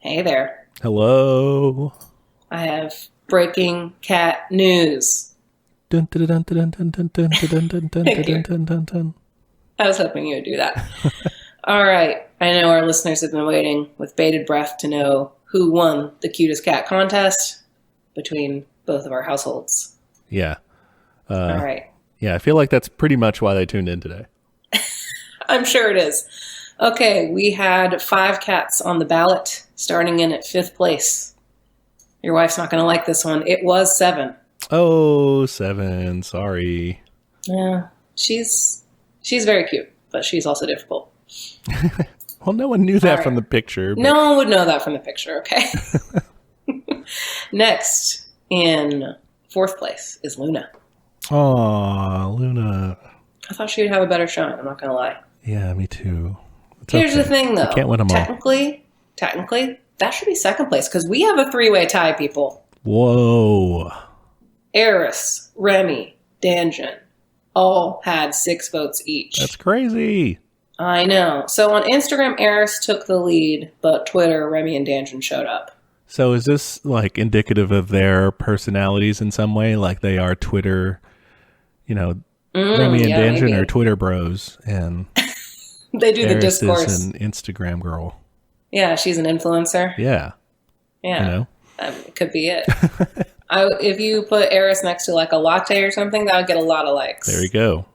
Hey there. Hello. I have breaking cat news. Dun, dun, dun, dun, dun, dun, dun, dun, dun, dun, Thank you. dun, dun, dun, dun. I was hoping you would do that. All right. I know our listeners have been waiting with bated breath to know who won the cutest cat contest between both of our households. Yeah. All right. Yeah, I feel like that's pretty much why they tuned in today. I'm sure it is. Okay, we had 5 cats on the ballot, starting in at 5th place. Your wife's not going to like this one. It was 7. Oh, 7. Sorry. Yeah, she's very cute, but she's also difficult. Well, no one knew that All from right. the picture. But... No one would know that from the picture, okay? Next, in 4th place, is Luna. Aw, Luna. I thought she would have a better showing, I'm not going to lie. Yeah, me too. It's Here's okay. the thing, though. You can't win them all. Technically, that should be 2nd place, because we have a 3-way tie, people. Whoa. Eris, Remy, Danjan, all had 6 votes each. That's crazy. I know. So on Instagram, Eris took the lead, but Twitter, Remy and Danjan showed up. So is this like indicative of their personalities in some way? Like they are Twitter, Remy and Danjan maybe. are Twitter bros, and They do the Eris discourse. is an Instagram girl. Yeah, she's an influencer. Yeah. Yeah, That could be it. If you put Eris next to like a latte or something, that would get a lot of likes. There you go.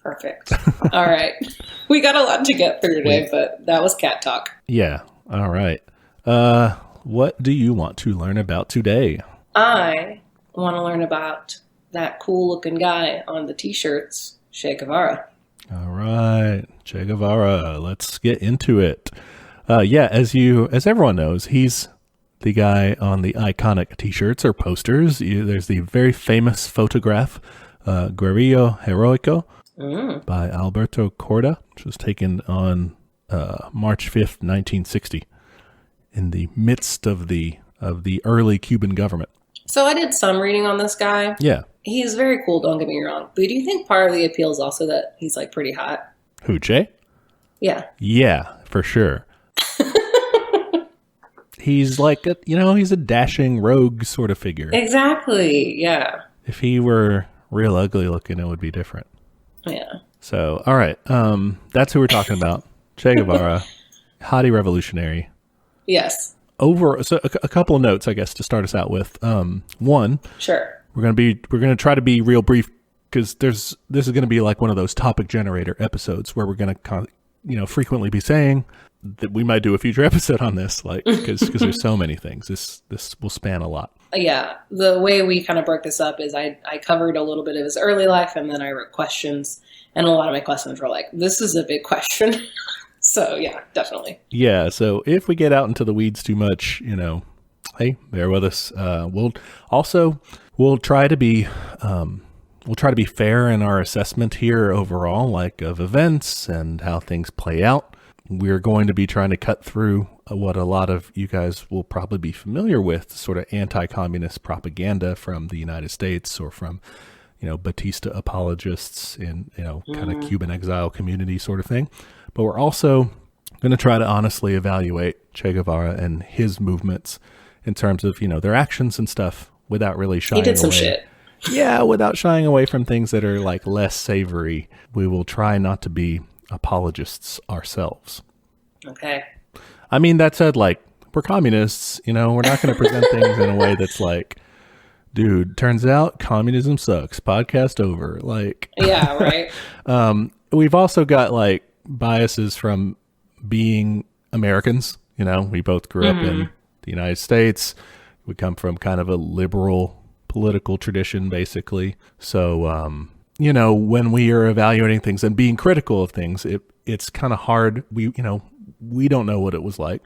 Perfect. All right. We got a lot to get through today, but that was cat talk. Yeah. All right. What do you want to learn about today? I want to learn about that cool looking guy on the t-shirts, Che Guevara. All right. Che Guevara. Let's get into it. As everyone knows, he's the guy on the iconic t-shirts or posters. There's the very famous photograph, Guerrillo Heroico, by Alberto Corda, which was taken on March 5th, 1960, in the midst of the early Cuban government. So I did some reading on this guy. Yeah. He's very cool, don't get me wrong. But do you think part of the appeal is also that he's like pretty hot? Who, Che? Yeah. Yeah, for sure. He's like he's a dashing rogue sort of figure. Exactly. Yeah. If he were real ugly looking, it would be different. Yeah. So, all right. That's who we're talking about. Che Guevara, hottie revolutionary. Yes. So a couple of notes, I guess, to start us out with. One, Sure. we're gonna try to be real brief because this is gonna be like one of those topic generator episodes where we're gonna frequently be saying that we might do a future episode on this, like because there's so many things. This will span a lot. Yeah. The way we kind of broke this up is I covered a little bit of his early life and then I wrote questions. And a lot of my questions were like, this is a big question. So, yeah, definitely. Yeah, so if we get out into the weeds too much, hey, bear with us. We'll try to be fair in our assessment here overall, like of events and how things play out. We're going to be trying to cut through what a lot of you guys will probably be familiar with, sort of anti-communist propaganda from the United States or from, Batista apologists in, kind of Cuban exile community sort of thing. But we're also going to try to honestly evaluate Che Guevara and his movements in terms of, their actions and stuff without really shying away. He did some shit. Yeah, without shying away from things that are like less savory. We will try not to be apologists ourselves. Okay. I mean, that said, like, we're communists, we're not going to present things in a way that's like, dude, turns out communism sucks. Podcast over. Like, yeah, right. We've also got like biases from being Americans. We both grew up in the United States. We come from kind of a liberal political tradition, basically. So, when we are evaluating things and being critical of things, it's kind of hard. We don't know what it was like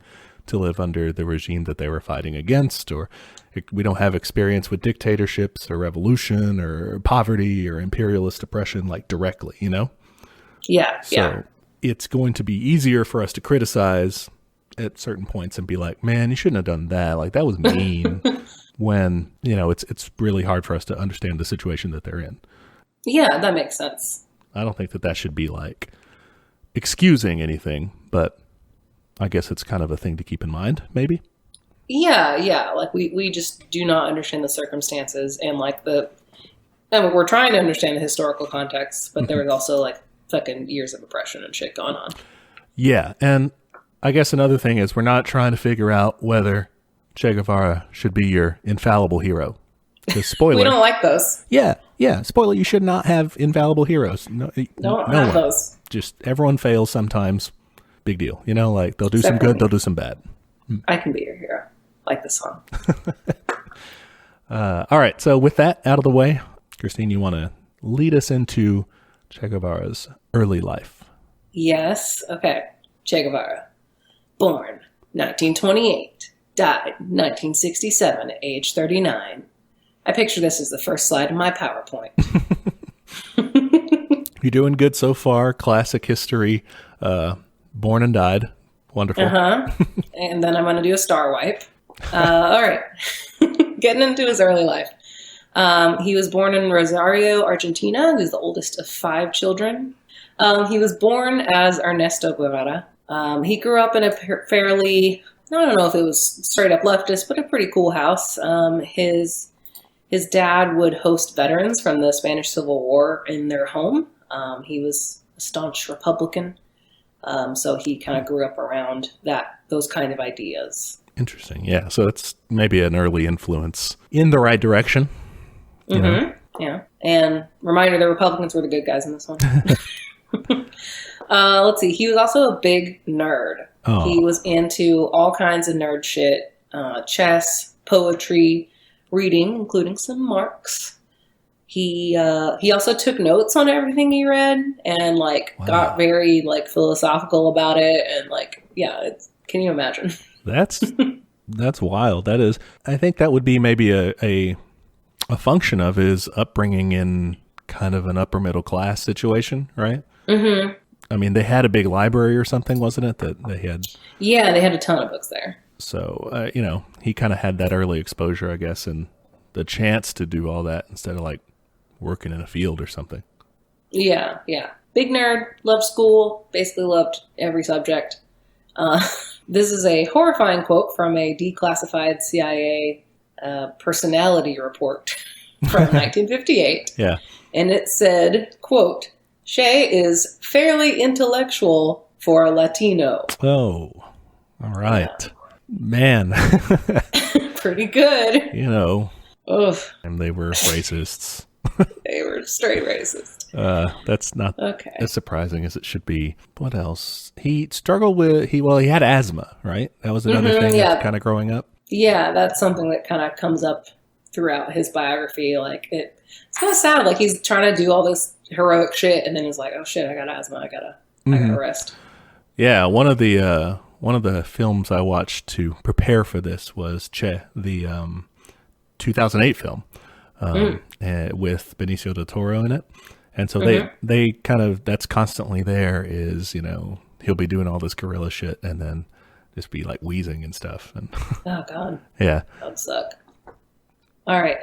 to live under the regime that they were fighting against, or we don't have experience with dictatorships or revolution or poverty or imperialist oppression, like directly, Yeah. So it's going to be easier for us to criticize at certain points and be like, man, you shouldn't have done that. Like, that was mean. When, it's really hard for us to understand the situation that they're in. Yeah, that makes sense. I don't think that should be like excusing anything, but I guess it's kind of a thing to keep in mind, maybe. Yeah. Like we just do not understand the circumstances and like I mean, we're trying to understand the historical context, but there was also like fucking years of oppression and shit going on. Yeah, and I guess another thing is we're not trying to figure out whether Che Guevara should be your infallible hero. Because spoiler, We don't like those. Yeah. Spoiler, you should not have infallible heroes. No Have those. Just everyone fails sometimes. Big deal. You know, like they'll do some good, they'll do some bad. I can be your hero. Like the song. All right, so with that out of the way, Christine, you want to lead us into Che Guevara's early life? Yes. Okay. Che Guevara. Born 1928. Died 1967 at age 39. I picture this as the first slide of my PowerPoint. You're doing good so far. Classic history. Born and died. Wonderful. And then I'm going to do a star wipe. All right. Getting into his early life. He was born in Rosario, Argentina. He was the oldest of 5 children. He was born as Ernesto Guevara. He grew up in a fairly, I don't know if it was straight up leftist, but a pretty cool house. His dad would host veterans from the Spanish Civil War in their home. He was a staunch Republican. So he kind of grew up around those kind of ideas. Interesting. Yeah. So it's maybe an early influence in the right direction. You know? Yeah. And reminder, the Republicans were the good guys in this one. Let's see. He was also a big nerd. Oh. He was into all kinds of nerd shit. Chess, poetry, reading, including some Marx. He also took notes on everything he read and got very philosophical about it. And can you imagine? That's wild. That is, I think that would be maybe a function of his upbringing in kind of an upper middle class situation, right? Mm-hmm. I mean, they had a big library or something, wasn't it? That they had. Yeah, they had a ton of books there. So, he kind of had that early exposure, I guess, and the chance to do all that instead of working in a field or something. Yeah. Big nerd, loved school, basically loved every subject. This is a horrifying quote from a declassified CIA personality report from 1958. Yeah. And it said, quote, Che is fairly intellectual for a Latino. Oh, all right. Yeah. Man. Pretty good. Oof. And they were racists. They were straight racist. That's not as surprising as it should be. What else? He struggled with, he had asthma, right? That was another thing that's kind of growing up. Yeah, that's something that kind of comes up throughout his biography. It's kind of sad. He's trying to do all this heroic shit, and then he's like, "Oh shit, I got asthma. I gotta rest." Yeah, one of the films I watched to prepare for this was Che, the 2008 film with Benicio del Toro in it, and so they kind of, that's constantly there. Is he'll be doing all this guerrilla shit, and then just be wheezing and stuff. And oh god, yeah, that would suck. All right.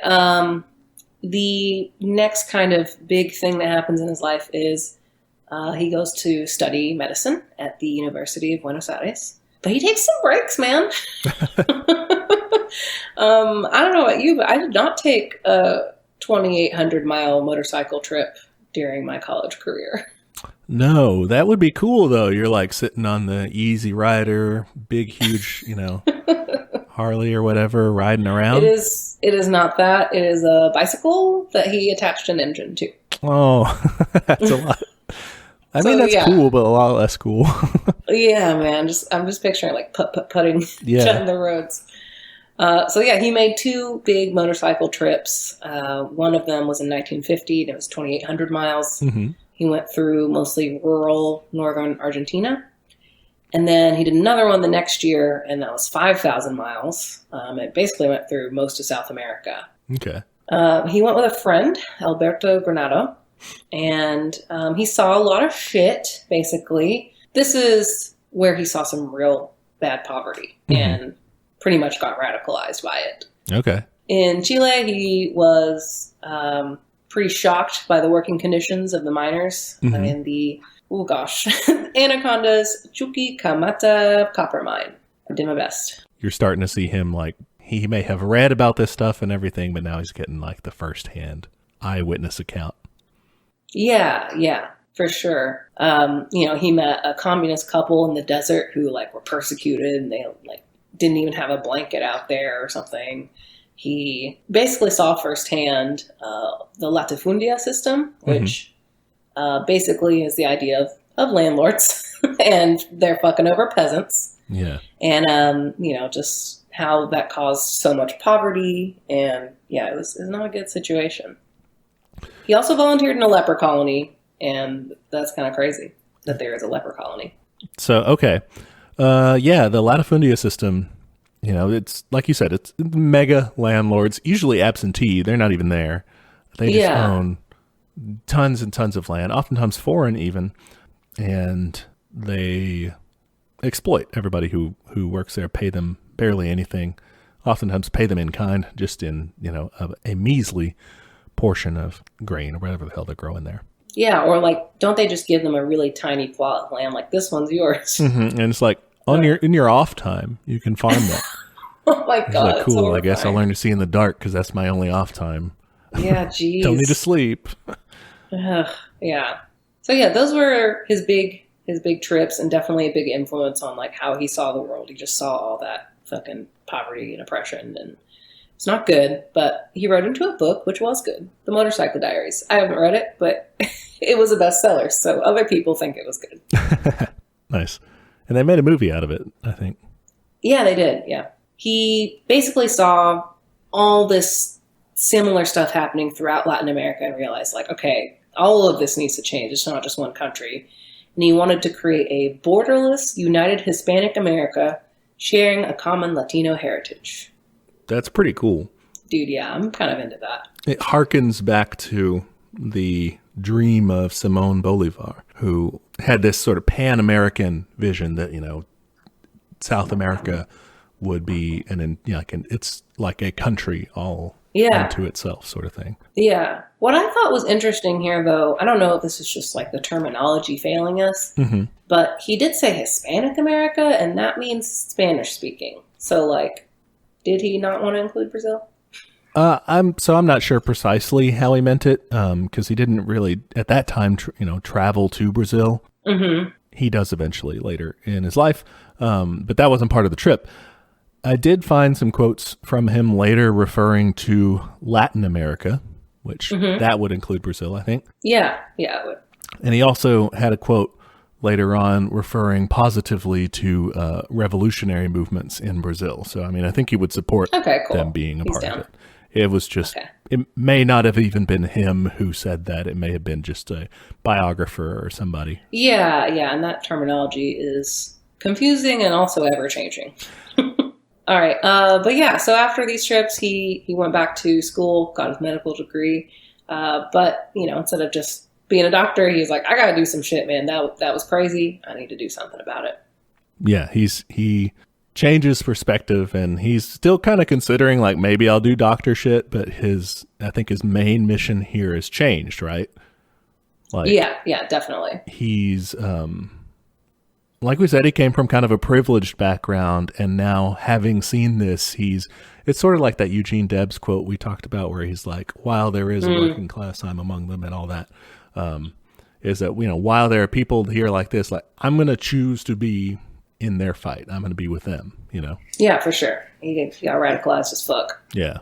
The next kind of big thing that happens in his life is he goes to study medicine at the University of Buenos Aires. But he takes some breaks, man. I don't know about you, but I did not take a 2,800-mile motorcycle trip during my college career. No, that would be cool, though. You're sitting on the Easy Rider, big, huge, Harley or whatever, riding around. It is not that. It is a bicycle that he attached an engine to. Oh, that's a lot. I mean, that's cool, but a lot less cool. Yeah, man. I'm just picturing putting down the roads. He made 2 big motorcycle trips. One of them was in 1950, and it was 2,800 miles. Mm-hmm. He went through mostly rural northern Argentina. And then he did another one the next year, and that was 5,000 miles. It basically went through most of South America. Okay. He went with a friend, Alberto Granado, and he saw a lot of shit, basically. This is where he saw some real bad poverty and pretty much got radicalized by it. Okay. In Chile, he was pretty shocked by the working conditions of the miners. I mean, Oh gosh. Anaconda's Chuquicamata copper mine. I did my best. You're starting to see him like, he may have read about this stuff and everything, but now he's getting like the firsthand eyewitness account. Yeah, for sure. He met a communist couple in the desert who like were persecuted and they like didn't even have a blanket out there or something. He basically saw firsthand the latifundia system, which basically is the idea of landlords and they're fucking over peasants. Yeah. And, just how that caused so much poverty. And yeah, it was not a good situation. He also volunteered in a leper colony, and that's kind of crazy that there is a leper colony. So, okay. The latifundia system, it's like you said, it's mega landlords, usually absentee. They're not even there. They just own tons and tons of land, oftentimes foreign even, and they exploit everybody who works there, pay them barely anything, oftentimes pay them in kind, just in, a measly portion of grain or whatever the hell they're growing there. Yeah, or like, don't they just give them a really tiny plot of land, like this one's yours? Mm-hmm. And it's like, in your off time, you can farm that. Oh my God. Like, cool, I guess I'll learn to see in the dark because that's my only off time. Yeah, geez. Don't need to sleep. Yeah. So yeah, those were his big trips, and definitely a big influence on like how he saw the world. He just saw all that fucking poverty and oppression, and it's not good, but he wrote into a book, which was good. The Motorcycle Diaries. I haven't read it, but it was a bestseller, so other people think it was good. Nice. And they made a movie out of it, I think. Yeah, they did, yeah. He basically saw all this similar stuff happening throughout Latin America and realized, like, okay, all of this needs to change. It's not just one country. And he wanted to create a borderless, united Hispanic America sharing a common Latino heritage. That's pretty cool. Dude, yeah, I'm kind of into that. It harkens back to the dream of Simón Bolívar, who had this sort of Pan-American vision that, South America would be it's like a country all unto itself sort of thing. Yeah. What I thought was interesting here, though, I don't know if this is just like the terminology failing us, but he did say Hispanic America, and that means Spanish speaking. So like, did he not want to include Brazil? I'm not sure precisely how he meant it, because he didn't really at that time, travel to Brazil. Mm-hmm. He does eventually later in his life, but that wasn't part of the trip. I did find some quotes from him later referring to Latin America, which that would include Brazil, I think. Yeah, it would. And he also had a quote later on referring positively to revolutionary movements in Brazil. So, I think he would support them being a part of it. It was just, it may not have even been him who said that. It may have been just a biographer or somebody. Yeah, and that terminology is confusing and also ever-changing. All right, but yeah, so after these trips, he went back to school, got his medical degree, but, instead of just being a doctor, he was like, I gotta do some shit, man. That was crazy. I need to do something about it. Yeah, he changes perspective, and he's still kind of considering like maybe I'll do doctor shit, but I think his main mission here has changed, right? Like, yeah, definitely. He's like we said, he came from kind of a privileged background, and now having seen this, it's sort of like that Eugene Debs quote we talked about where he's like, while there is a working class, I'm among them, and all that. Is that, while there are people here like this, like I'm going to choose to be in their fight. I'm going to be with them, Yeah, for sure. He got radicalized as fuck. Yeah.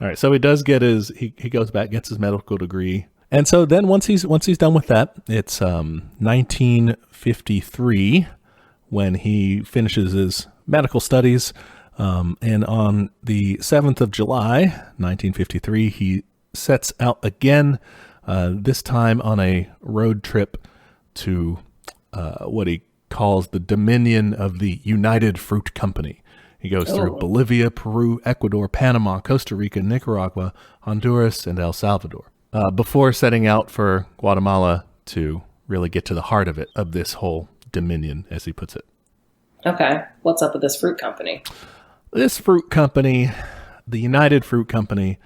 All right. So he does get he goes back, gets his medical degree. And so then once he's done with that, it's 1953 when he finishes his medical studies. And on the 7th of July, 1953, he sets out again, this time on a road trip to what he calls the Dominion of the United Fruit Company. He goes through Bolivia, Peru, Ecuador, Panama, Costa Rica, Nicaragua, Honduras, and El Salvador, before setting out for Guatemala to really get to the heart of it, of this whole dominion, as he puts it. Okay. What's up with this fruit company? This fruit company, The United Fruit Company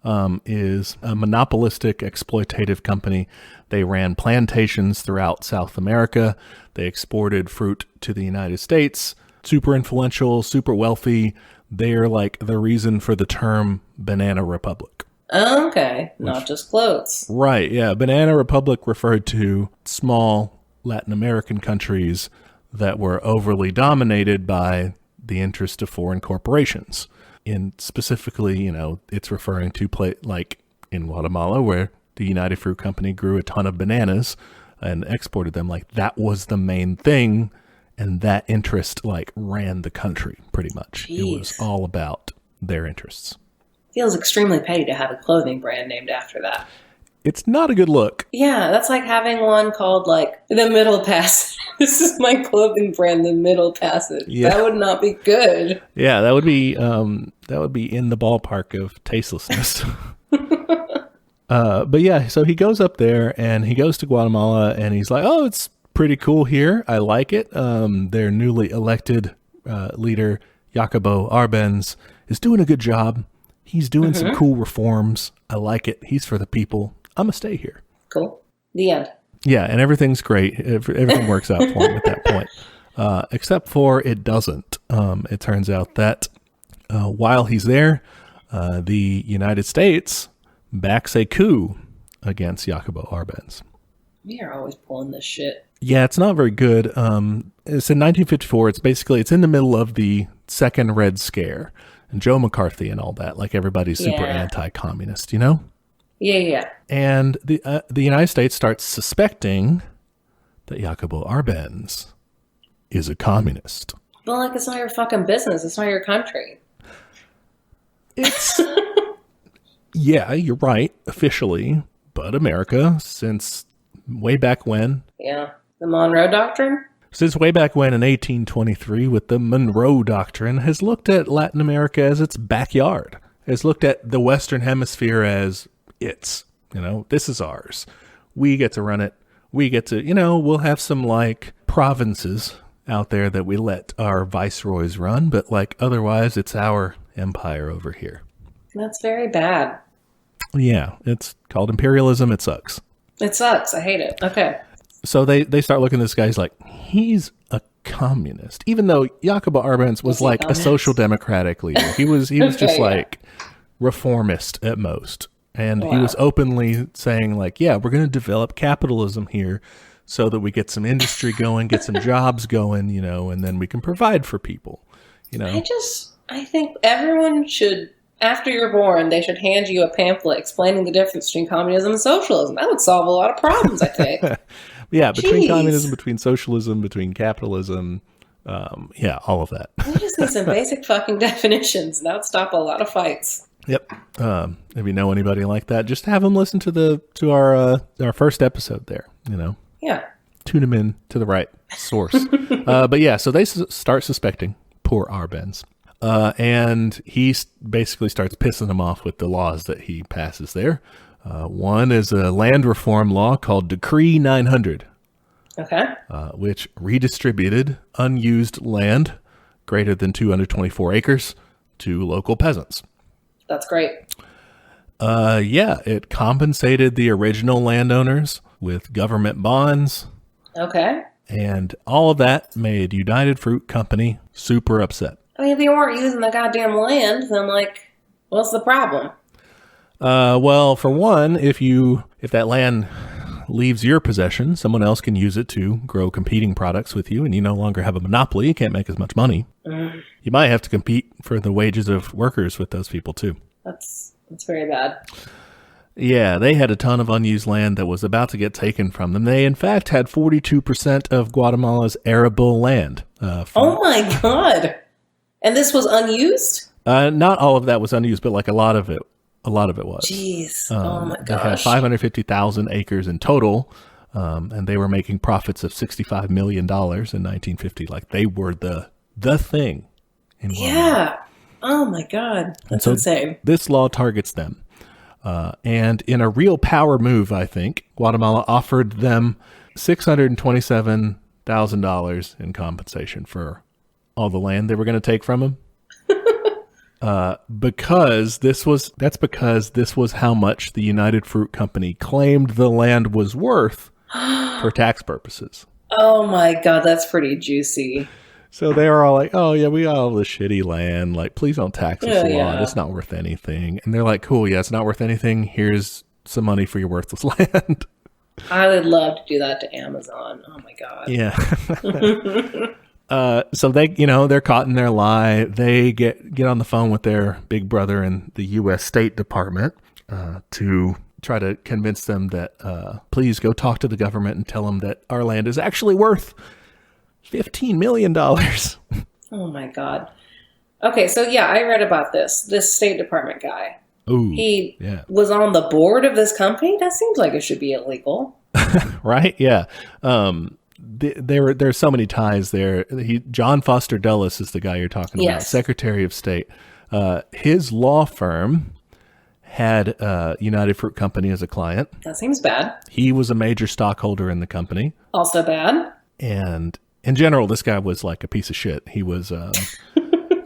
is a monopolistic, exploitative company. They ran plantations throughout South America. They exported fruit to the United States. Super influential, super wealthy. They're like the reason for the term Banana Republic. Okay, not just clothes. Right, yeah. Banana Republic referred to small Latin American countries that were overly dominated by the interest of foreign corporations. And specifically, it's referring to like in Guatemala, where the United Fruit Company grew a ton of bananas and exported them. Like that was the main thing, and that interest like ran the country pretty much. Jeez. It was all about their interests. Feels extremely petty to have a clothing brand named after that. It's not a good look. Yeah, that's like having one called like the Middle Passage. This is my clothing brand, the Middle Passage. Yeah. That would not be good. Yeah, that would be in the ballpark of tastelessness. But yeah, so he goes up there and he goes to Guatemala and he's like, "Oh, it's pretty cool here. I like it." Their newly elected leader, Jacobo Arbenz, is doing a good job. He's doing some cool reforms. I like it. He's for the people. I'm going to stay here. Cool. The end. Yeah, and everything's great. Everything works out for him at that point. Except for it doesn't. It turns out that while he's there, the United States backs a coup against Jacobo Arbenz. We are always pulling this shit. Yeah, it's not very good. It's in 1954. It's in the middle of the Second Red Scare. And Joe McCarthy and all that, like everybody's super anti-communist, Yeah. And the United States starts suspecting that Jacobo Arbenz is a communist. Well, like, it's not your fucking business. It's not your country. It's... Yeah, you're right, officially. But America, since way back when... Yeah. The Monroe Doctrine? Since way back when in 1823 with the Monroe Doctrine, has looked at Latin America as its backyard, has looked at the Western Hemisphere as its, this is ours. We get to run it. We get to, we'll have some like provinces out there that we let our viceroys run, but like otherwise it's our empire over here. That's very bad. Yeah, it's called imperialism. It sucks. It sucks. I hate it. Okay. So they start looking at this guy. He's like, he's a communist, even though Jacobo Arbenz was like a social democratic leader. He was just like reformist at most. And he was openly saying like, yeah, we're going to develop capitalism here so that we get some industry going, get some jobs going, and then we can provide for people, I think everyone should, after you're born, they should hand you a pamphlet explaining the difference between communism and socialism. That would solve a lot of problems, I think. Yeah, between communism, between socialism, between capitalism, all of that. We just need some basic fucking definitions. That would stop a lot of fights. Yep. If you know anybody like that, just have them listen to our first episode there. Yeah. Tune them in to the right source. But yeah, so they start suspecting poor Arbenz, and he basically starts pissing them off with the laws that he passes there. One is a land reform law called Decree 900. Okay. Which redistributed unused land greater than 224 acres to local peasants. That's great. It compensated the original landowners with government bonds. Okay. And all of that made United Fruit Company super upset. I mean, if you weren't using the goddamn land, then like, what's the problem? Well, for one, if that land leaves your possession, someone else can use it to grow competing products with you, and you no longer have a monopoly. You can't make as much money. You might have to compete for the wages of workers with those people too. That's very bad. Yeah, they had a ton of unused land that was about to get taken from them. They, in fact, had 42% of Guatemala's arable land. Oh my God. And this was unused? Not all of that was unused, but like a lot of it was. Jeez. Oh my gosh. They had 550,000 acres in total, and they were making profits of $65 million in 1950. Like they were the thing in Guatemala. Yeah. Oh my God. That's insane. This law targets them. And in a real power move, I think, Guatemala offered them $627,000 in compensation for all the land they were going to take from them. because this was how much the United Fruit Company claimed the land was worth for tax purposes. Oh my God, that's pretty juicy. So they were all like, oh yeah, we got all this shitty land. Like, please don't tax us a lot. Yeah. It's not worth anything. And they're like, cool, yeah, it's not worth anything. Here's some money for your worthless land. I would love to do that to Amazon. Oh my God. Yeah. So they, they're caught in their lie. They get on the phone with their big brother in the U.S. State Department to try to convince them that please go talk to the government and tell them that our land is actually worth $15 million. Oh my God. Okay, so yeah, I read about this State Department guy. Ooh, he was on the board of this company? That seems like it should be illegal. Right? Yeah. There's so many ties there. John Foster Dulles is the guy you're talking about, Secretary of State. His law firm had United Fruit Company as a client. That seems bad. He was a major stockholder in the company. Also bad. And in general, this guy was like a piece of shit. He was a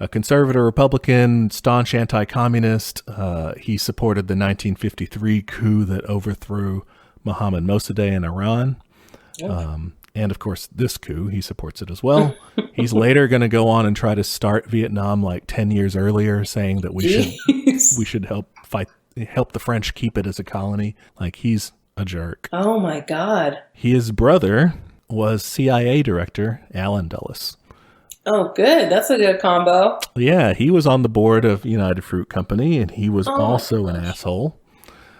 conservative Republican, staunch anti-communist. He supported the 1953 coup that overthrew Mohammad Mossadegh in Iran. And of course, this coup, he supports it as well. He's later going to go on and try to start Vietnam like 10 years earlier, saying that we should help the French keep it as a colony. Like, he's a jerk. Oh my God. His brother was CIA director Alan Dulles. Oh, good. That's a good combo. Yeah, he was on the board of United Fruit Company, and he was also an asshole.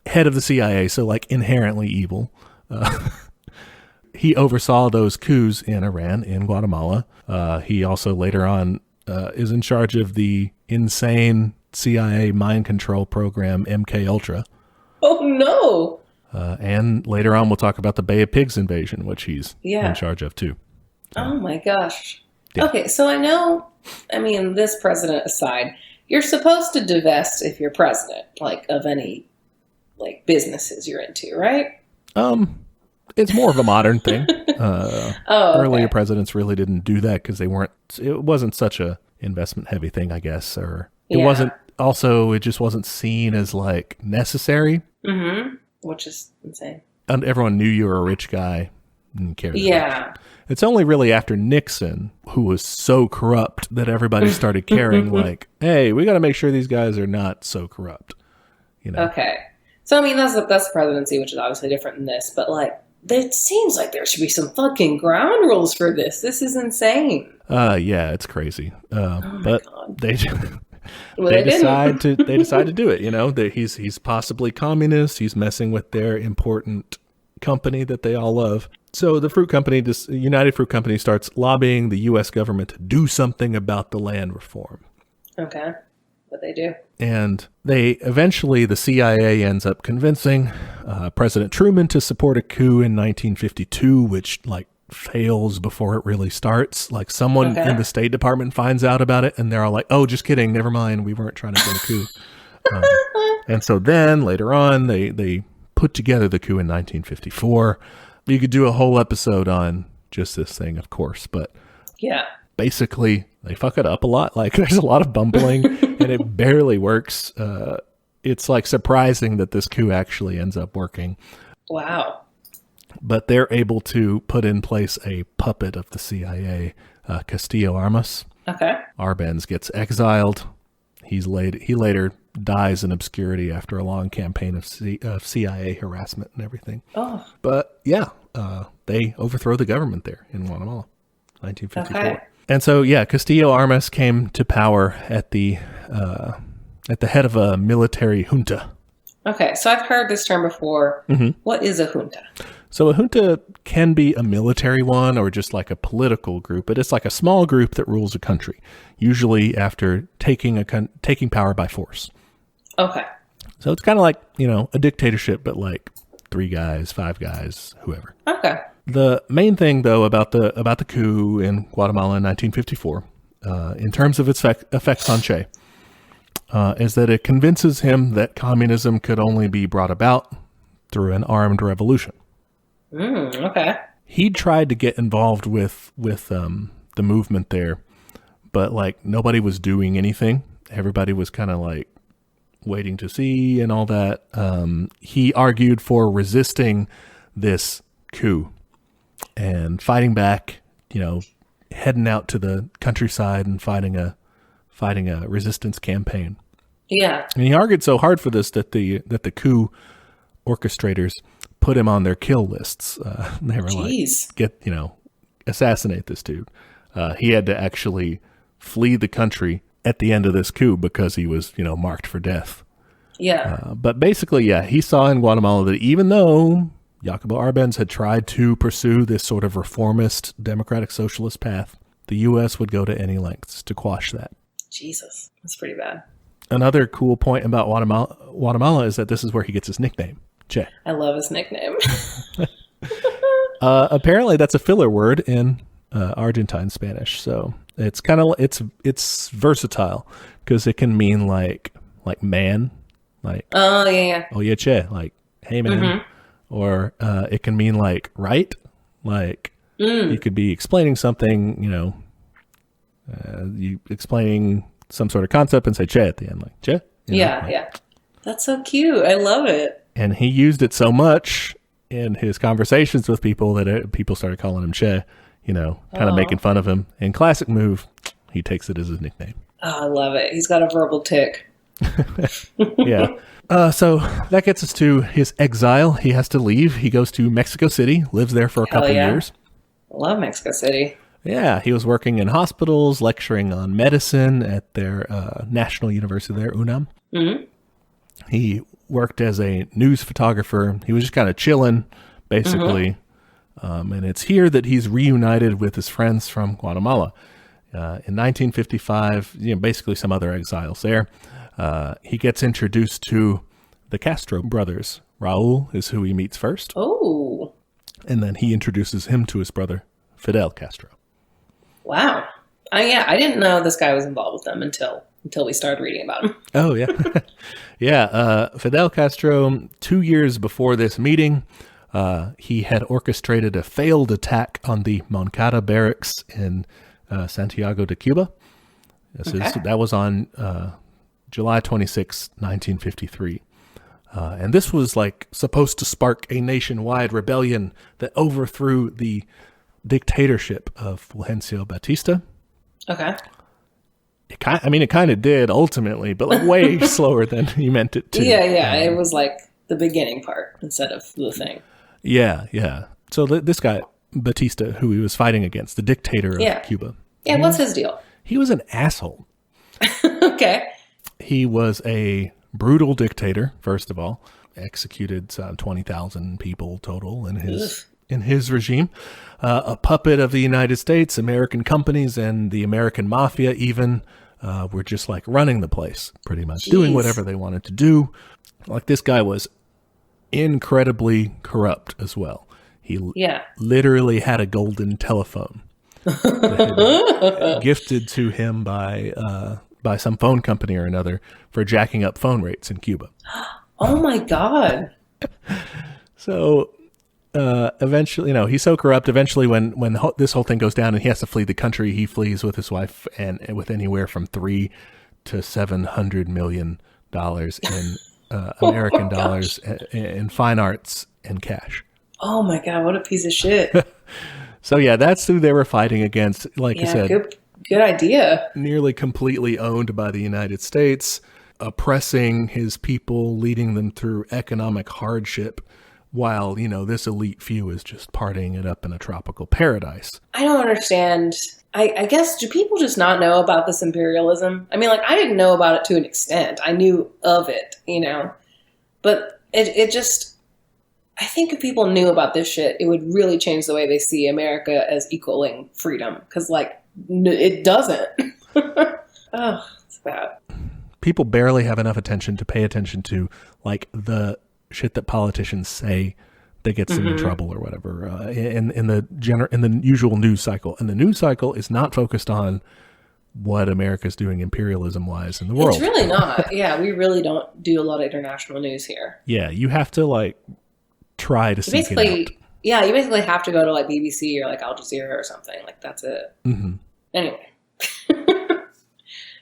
Head of the CIA, so like inherently evil. He oversaw those coups in Iran, in Guatemala. He also later on is in charge of the insane CIA mind control program, MK Ultra. Oh, no. And later on, we'll talk about the Bay of Pigs invasion, which he's in charge of too. So, oh my gosh. Yeah. Okay, so this president aside, you're supposed to divest if you're president, like of any businesses you're into, right? It's more of a modern thing. Earlier presidents really didn't do that because it wasn't such a investment heavy thing, I guess, or it just wasn't seen as like necessary. Mm-hmm. Which is insane. And everyone knew you were a rich guy. Didn't care that much. It's only really after Nixon, who was so corrupt, that everybody started caring like, hey, we got to make sure these guys are not so corrupt. Okay. So, that's the presidency, which is obviously different than this, but it seems like there should be some fucking ground rules for this. This is insane. Yeah, it's crazy. But God. they decide to do it. That he's possibly communist. He's messing with their important company that they all love. So the United Fruit Company starts lobbying the U.S. government to do something about the land reform. Okay, what they do. And the CIA ends up convincing President Truman to support a coup in 1952, which fails before it really starts. Like, someone in the State Department finds out about it and they're all like, oh, just kidding, never mind, we weren't trying to do a coup. And so then later on they put together the coup in 1954. You could do a whole episode on just this thing, of course, but basically they fuck it up a lot. Like, there's a lot of bumbling and it barely works. It's surprising that this coup actually ends up working. Wow. But they're able to put in place a puppet of the CIA, Castillo Armas. Okay. Arbenz gets exiled. He later dies in obscurity after a long campaign of CIA harassment and everything. Oh. But they overthrow the government there in Guatemala, 1954. Okay. And so Castillo Armas came to power at the head of a military junta. Okay, so I've heard this term before. Mm-hmm. What is a junta? So a junta can be a military one or just like a political group, but it's like a small group that rules a country, usually after taking power by force. Okay. So it's kind of like, a dictatorship, but like 3 guys, 5 guys, whoever. Okay. The main thing, though, about the coup in Guatemala in 1954, in terms of its effects on Che, is that it convinces him that communism could only be brought about through an armed revolution. Okay. He tried to get involved with the movement there, but nobody was doing anything. everybody was kind of like waiting to see and all that. He argued for resisting this coup and fighting back, heading out to the countryside and fighting a resistance campaign. Yeah. And he argued so hard for this that the coup orchestrators put him on their kill lists. They were Jeez. like, assassinate this dude. He had to actually flee the country at the end of this coup because he was, marked for death. Yeah. But basically, yeah, he saw in Guatemala that even though Jacobo Arbenz had tried to pursue this sort of reformist democratic socialist path, the U.S. would go to any lengths to quash that. Jesus. That's pretty bad. Another cool point about Guatemala is that this is where he gets his nickname, Che. I love his nickname. Apparently, that's a filler word in Argentine Spanish, so it's kind of it's versatile because it can mean like man, like oh yeah, oh yeah, Che, like hey man, mm-hmm. or it can mean like right, like you could be explaining something, you explaining some sort of concept and say Che at the end, like Che. Yeah. That's so cute. I love it. And he used it so much in his conversations with people that people started calling him Che, kind of making fun of him. And classic move, he takes it as his nickname. Oh, I love it. He's got a verbal tick. Yeah. So that gets us to his exile. He has to leave. He goes to Mexico City, lives there for a couple years. I love Mexico City. Yeah, he was working in hospitals, lecturing on medicine at their national university there, UNAM. Mm-hmm. He worked as a news photographer. He was just kind of chilling, basically. Mm-hmm. And it's here that he's reunited with his friends from Guatemala. In 1955, basically some other exiles there. He gets introduced to the Castro brothers. Raul is who he meets first. Oh. And then he introduces him to his brother, Fidel Castro. Wow. I didn't know this guy was involved with them until we started reading about him. Oh, yeah. Yeah. Fidel Castro, 2 years before this meeting, he had orchestrated a failed attack on the Moncada barracks in Santiago de Cuba. That was on July 26, 1953. And this was supposed to spark a nationwide rebellion that overthrew the dictatorship of Fulgencio Batista. Okay. It kind of did ultimately, but way slower than he meant it to. Yeah. It was the beginning part instead of the thing. Yeah. So this guy, Batista, who he was fighting against, the dictator of Cuba. Yeah, what's his deal? He was an asshole. Okay. He was a brutal dictator, first of all. Executed 20,000 people total in his regime. A puppet of the United States, American companies, and the American mafia even were just running the place, pretty much. Jeez. Doing whatever they wanted to do. This guy was incredibly corrupt as well. He literally had a golden telephone gifted to him by some phone company or another for jacking up phone rates in Cuba. Oh my God. So eventually, he's so corrupt. Eventually, when this whole thing goes down and he has to flee the country, he flees with his wife and with anywhere from $300 to $700 million in American dollars in fine arts and cash. Oh my God, what a piece of shit. So yeah, that's who they were fighting against. I said, good idea. Nearly completely owned by the United States, oppressing his people, leading them through economic hardship, while, this elite few is just partying it up in a tropical paradise. I don't understand. I guess, do people just not know about this imperialism? I didn't know about it to an extent. I knew of it, but it just, I think if people knew about this shit, it would really change the way they see America as equaling freedom. Because, it doesn't. Oh, it's bad. People barely have enough attention to pay attention to, the shit that politicians say that gets them in trouble or whatever in the usual news cycle. And the news cycle is not focused on what America's doing imperialism wise in the world. It's really not. Yeah, we really don't do a lot of international news here. Yeah, you have to try to seek it out. Yeah, you basically have to go to BBC or Al Jazeera or something. That's it. Mm-hmm. Anyway.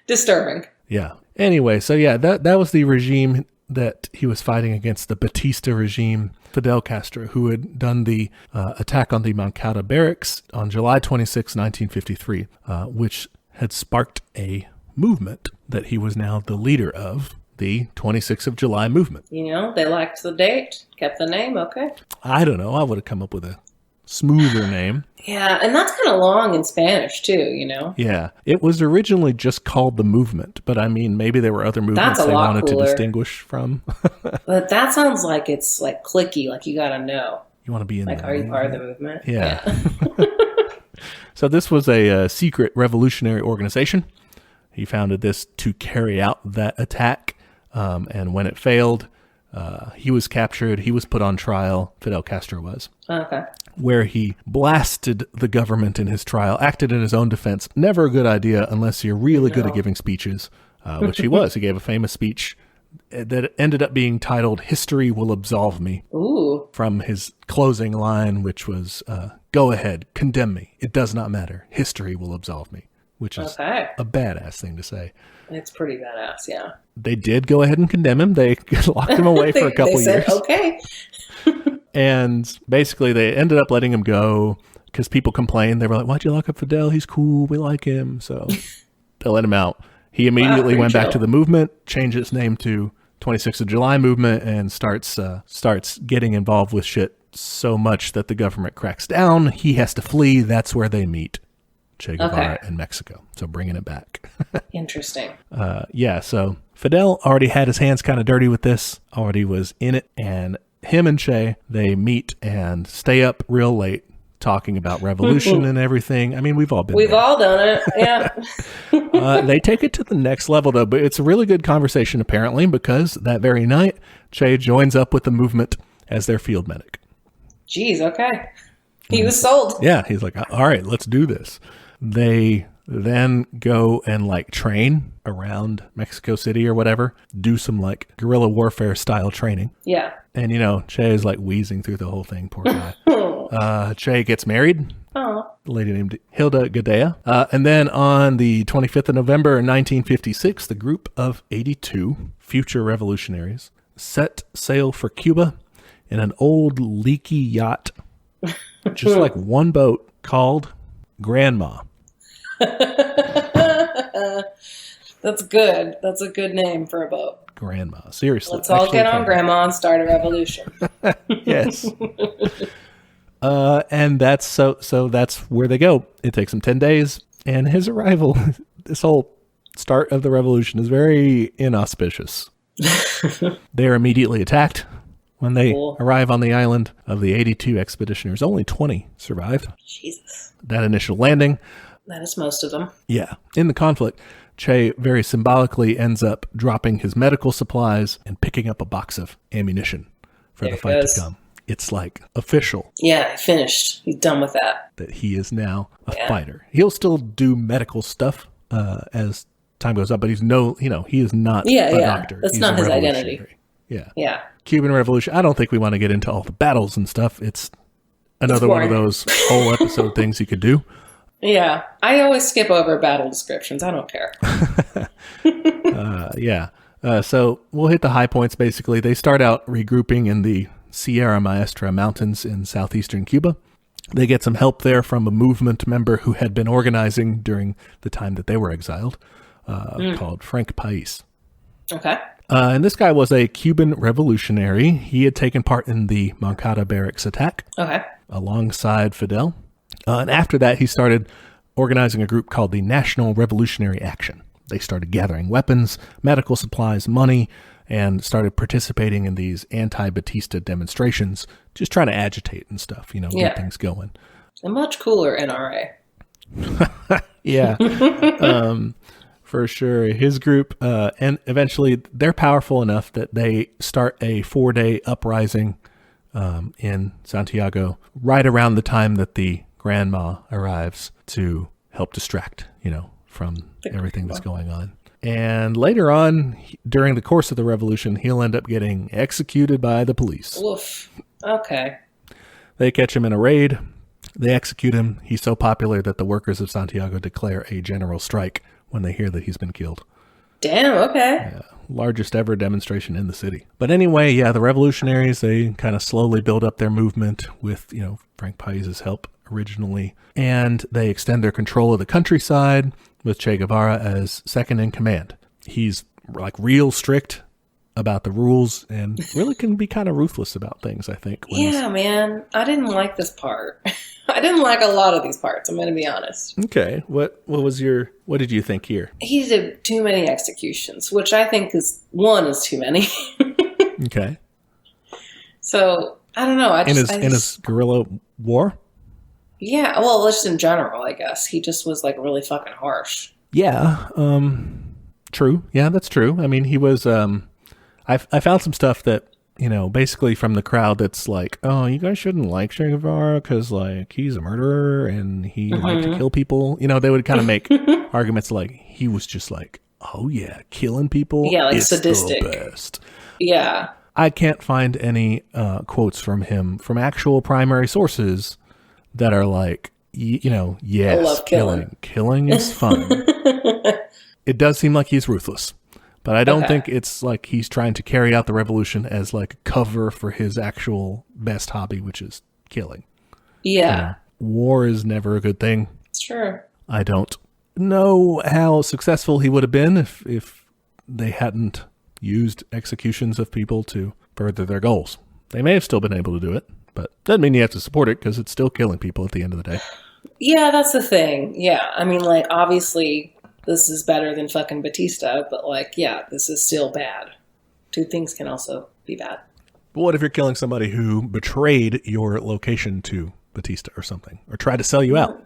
Disturbing. Yeah. Anyway, so yeah, that was the regime that he was fighting against, the Batista regime. Fidel Castro, who had done the attack on the Moncada barracks on July 26, 1953, which had sparked a movement that he was now the leader of, the 26th of July movement. You know, they liked the date, kept the name, okay. I don't know. I would have come up with a smoother name. Yeah, and that's kind of long in Spanish, too, you know? Yeah. It was originally just called the movement, but I mean, maybe there were other movements they wanted to distinguish from. But that sounds like it's like clicky, like you gotta know. You want to be in like, are you part of the movement? Yeah. So this was a secret revolutionary organization. He founded this to carry out that attack. And when it failed, he was captured. He was put on trial. Fidel Castro was. Okay. Where he blasted the government in his trial, acted in his own defense. Never a good idea unless you're really good at giving speeches, which he was. He gave a famous speech that ended up being titled "History Will Absolve Me." Ooh. From his closing line, which was, "Go ahead, condemn me. It does not matter. History will absolve me," which is a badass thing to say. It's pretty badass, yeah. They did go ahead and condemn him. They locked him away for a couple years. Okay. And basically, they ended up letting him go because people complained. They were like, "Why'd you lock up Fidel? He's cool. We like him." So they let him out. He immediately went back to the movement, changed its name to 26th of July movement, and starts getting involved with shit so much that the government cracks down. He has to flee. That's where they meet Che Guevara in Mexico. So bringing it back. Interesting. Yeah, so Fidel already had his hands kind of dirty with this, already was in it, and him and Che, they meet and stay up real late talking about revolution and everything. I mean, we've all been there. All done it, yeah. They take it to the next level, though, but it's a really good conversation, apparently, because that very night, Che joins up with the movement as their field medic. Jeez, okay. He was sold. Yeah, he's like, all right, let's do this. They then go and like train around Mexico City or whatever, do some like guerrilla warfare style training. Yeah. And, you know, Che is like wheezing through the whole thing, poor guy. Che gets married. Oh. A lady named Hilda Gadea. And then on the 25th of November 1956, the group of 82 future revolutionaries set sail for Cuba in an old leaky yacht, just like one boat, called Grandma. That's good. That's a good name for a boat. Grandma. Seriously. Let's all get on Grandma and start a revolution. Yes. And that's that's where they go. It takes them 10 days, and his arrival, this whole start of the revolution, is very inauspicious. They're immediately attacked when they arrive on the island. Of the 82 expeditioners, only 20 survived. Jesus. That initial landing. That is most of them. Yeah. In the conflict, Che very symbolically ends up dropping his medical supplies and picking up a box of ammunition for the fight to come. It's like official. Yeah, finished. He's done with that. That he is now a fighter. He'll still do medical stuff as time goes up, but he's he is not a doctor. That's not his identity. Yeah. Yeah. Cuban Revolution. I don't think we want to get into all the battles and stuff. It's another one of those whole episode things you could do. Yeah. I always skip over battle descriptions. I don't care. Yeah. So we'll hit the high points, basically. They start out regrouping in the Sierra Maestra Mountains in southeastern Cuba. They get some help there from a movement member who had been organizing during the time that they were exiled, called Frank Pais. Okay. And this guy was a Cuban revolutionary. He had taken part in the Moncada barracks attack alongside Fidel. And after that, he started organizing a group called the National Revolutionary Action. They started gathering weapons, medical supplies, money, and started participating in these anti-Batista demonstrations, just trying to agitate and stuff, get things going. A much cooler NRA. Yeah, for sure. His group, and eventually they're powerful enough that they start a 4-day uprising in Santiago right around the time that the Grandma arrives to help distract, from everything that's going on. And later on, during the course of the revolution, he'll end up getting executed by the police. Oof. Okay. They catch him in a raid. They execute him. He's so popular that the workers of Santiago declare a general strike when they hear that he's been killed. Damn, okay. Yeah, largest ever demonstration in the city. But anyway, yeah, the revolutionaries, they kind of slowly build up their movement with, Frank Pais's help originally. And they extend their control of the countryside with Che Guevara as second in command. He's like real strict about the rules and really can be kind of ruthless about things, I think. Yeah, man. I didn't like this part. I didn't like a lot of these parts, I'm going to be honest. Okay. What did you think here? He did too many executions, which I think is too many. Okay. So, I don't know. In his guerrilla war? Yeah, well, just in general, I guess. He just was like really fucking harsh. Yeah. True. Yeah, that's true. I mean, he was, I found some stuff that, basically from the crowd that's like, oh, you guys shouldn't like Che Guevara because, like, he's a murderer and he liked to kill people. They would kind of make arguments like he was just like, oh, yeah, killing people. Yeah, like is sadistic. The best. Yeah. I can't find any quotes from him from actual primary sources that are like, yes, I love killing. Killing is fun. It does seem like he's ruthless. But I don't think it's like he's trying to carry out the revolution as like cover for his actual best hobby, which is killing. Yeah. War is never a good thing. It's true. I don't know how successful he would have been if they hadn't used executions of people to further their goals. They may have still been able to do it, but doesn't mean you have to support it because it's still killing people at the end of the day. Yeah, that's the thing. Yeah. I mean, like, obviously this is better than fucking Batista, but like, yeah, this is still bad. Two things can also be bad. But what if you're killing somebody who betrayed your location to Batista or something, or tried to sell you out?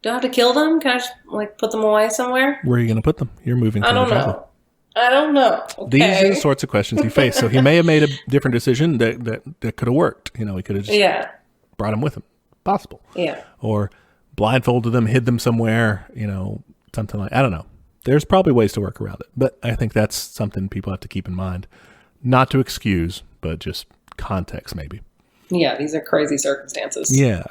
Do I have to kill them? Can I just, like, put them away somewhere? Where are you going to put them? You're moving to I don't know. I don't know. Okay. These are the sorts of questions he faced. So he may have made a different decision that could have worked. He could have just brought him with him. Possible. Yeah. Or blindfolded them, hid them somewhere, something like, I don't know. There's probably ways to work around it, but I think that's something people have to keep in mind. Not to excuse, but just context maybe. Yeah, these are crazy circumstances. Yeah.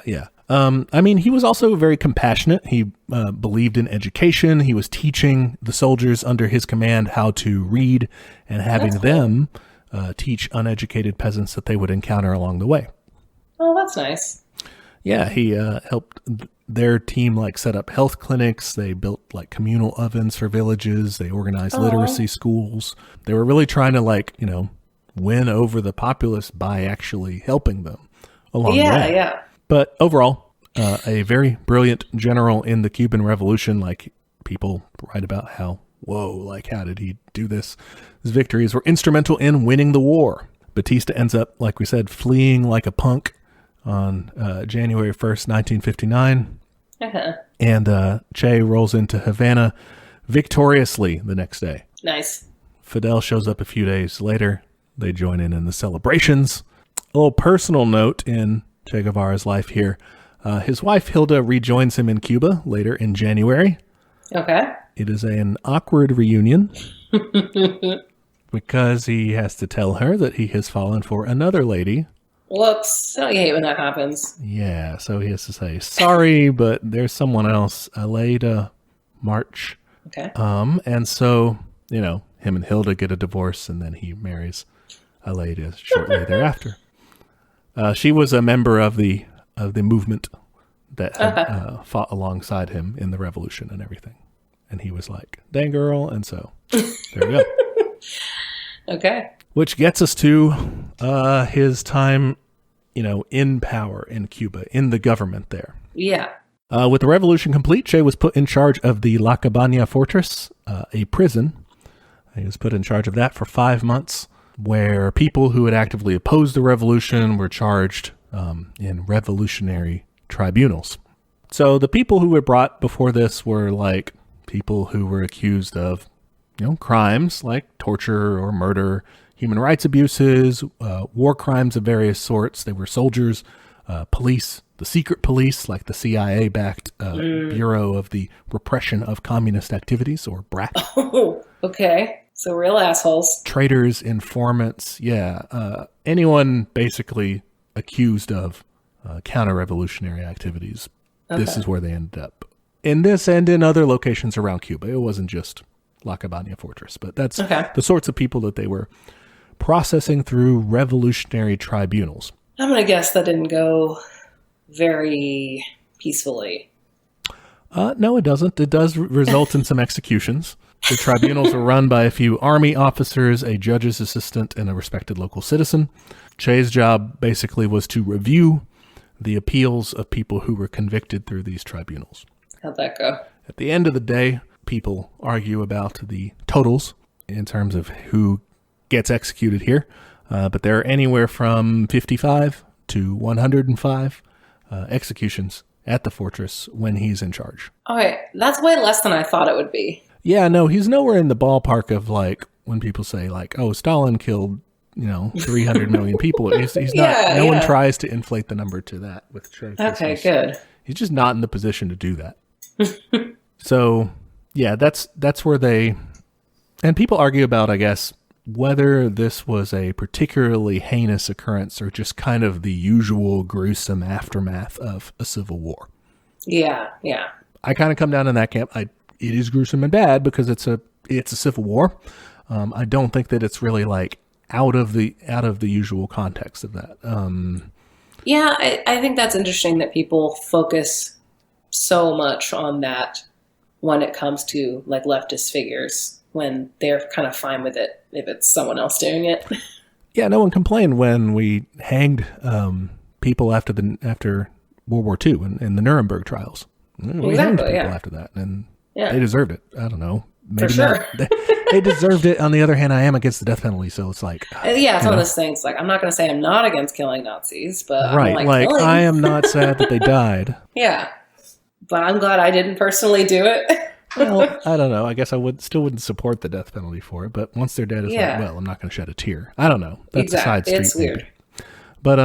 I mean, he was also very compassionate. He believed in education. He was teaching the soldiers under his command how to read and having them teach uneducated peasants that they would encounter along the way. Oh, that's nice. Yeah, he helped their team like set up health clinics. They built like communal ovens for villages. They organized literacy schools. They were really trying to win over the populace by actually helping them along the way. Yeah. But overall, a very brilliant general in the Cuban Revolution. Like, people write about how did he do this? His victories were instrumental in winning the war. Batista ends up, like we said, fleeing like a punk on January 1st, 1959. And Che rolls into Havana victoriously the next day. Nice. Fidel shows up a few days later. They join in the celebrations. A little personal note in Che Guevara's life here. His wife, Hilda, rejoins him in Cuba later in January. Okay. It is an awkward reunion because he has to tell her that he has fallen for another lady. Whoops. Don't you hate when that happens? Yeah, so he has to say, sorry, but there's someone else, Aleida March. Okay. And so, him and Hilda get a divorce, and then he marries Aleida shortly thereafter. She was a member of the movement that had fought alongside him in the revolution and everything. And he was like, dang girl, and so there we go. Okay. Which gets us to his time, in power in Cuba, in the government there. Yeah. With the revolution complete, Che was put in charge of the La Cabaña fortress, a prison. He was put in charge of that for 5 months, where people who had actively opposed the revolution were charged in revolutionary tribunals. So the people who were brought before this were like people who were accused of crimes like torture or murder, human rights abuses, war crimes of various sorts. They were soldiers, police, the secret police, like the CIA-backed Bureau of the Repression of Communist Activities, or BRAC. Oh, okay. So real assholes. Traitors, informants, anyone basically accused of counter-revolutionary activities. Okay. This is where they ended up. In this and in other locations around Cuba. It wasn't just La Cabaña Fortress. But that's Okay. the sorts of people that they were processing through revolutionary tribunals. I'm going to guess that didn't go very peacefully. No, it doesn't. It does result in some executions. The tribunals were run by a few army officers, a judge's assistant, and a respected local citizen. Che's job basically was to review the appeals of people who were convicted through these tribunals. How'd that go? At the end of the day, people argue about the totals in terms of who gets executed here, but there are anywhere from 55 to 105 executions at the fortress when he's in charge. Okay, that's way less than I thought it would be. Yeah, no, he's nowhere in the ballpark of like when people say like, oh, Stalin killed, 300 million people. He's not. No one tries to inflate the number to that with Che. Okay, good. He's just not in the position to do that. So, yeah, that's where and people argue about, I guess, whether this was a particularly heinous occurrence or just kind of the usual gruesome aftermath of a civil war. Yeah. I kind of come down in that camp. It is gruesome and bad because it's a civil war. I don't think that it's really like out of the usual context of that. Yeah, I think that's interesting that people focus so much on that when it comes to like leftist figures, when they're kind of fine with it if it's someone else doing it. Yeah, no one complained when we hanged people after World War II in the Nuremberg trials. We hanged people after that, and they deserved it. I don't know. Maybe for sure. Not. They deserved it. On the other hand, I am against the death penalty, so it's like... Yeah, it's one of those things. Like, I'm not going to say I'm not against killing Nazis, but right, I'm like I am not sad that they died. Yeah, but I'm glad I didn't personally do it. Well, I don't know. I guess I still wouldn't support the death penalty for it, but once they're dead, it's like, well, I'm not going to shed a tear. I don't know. That's a side street. It's weird. Maybe. But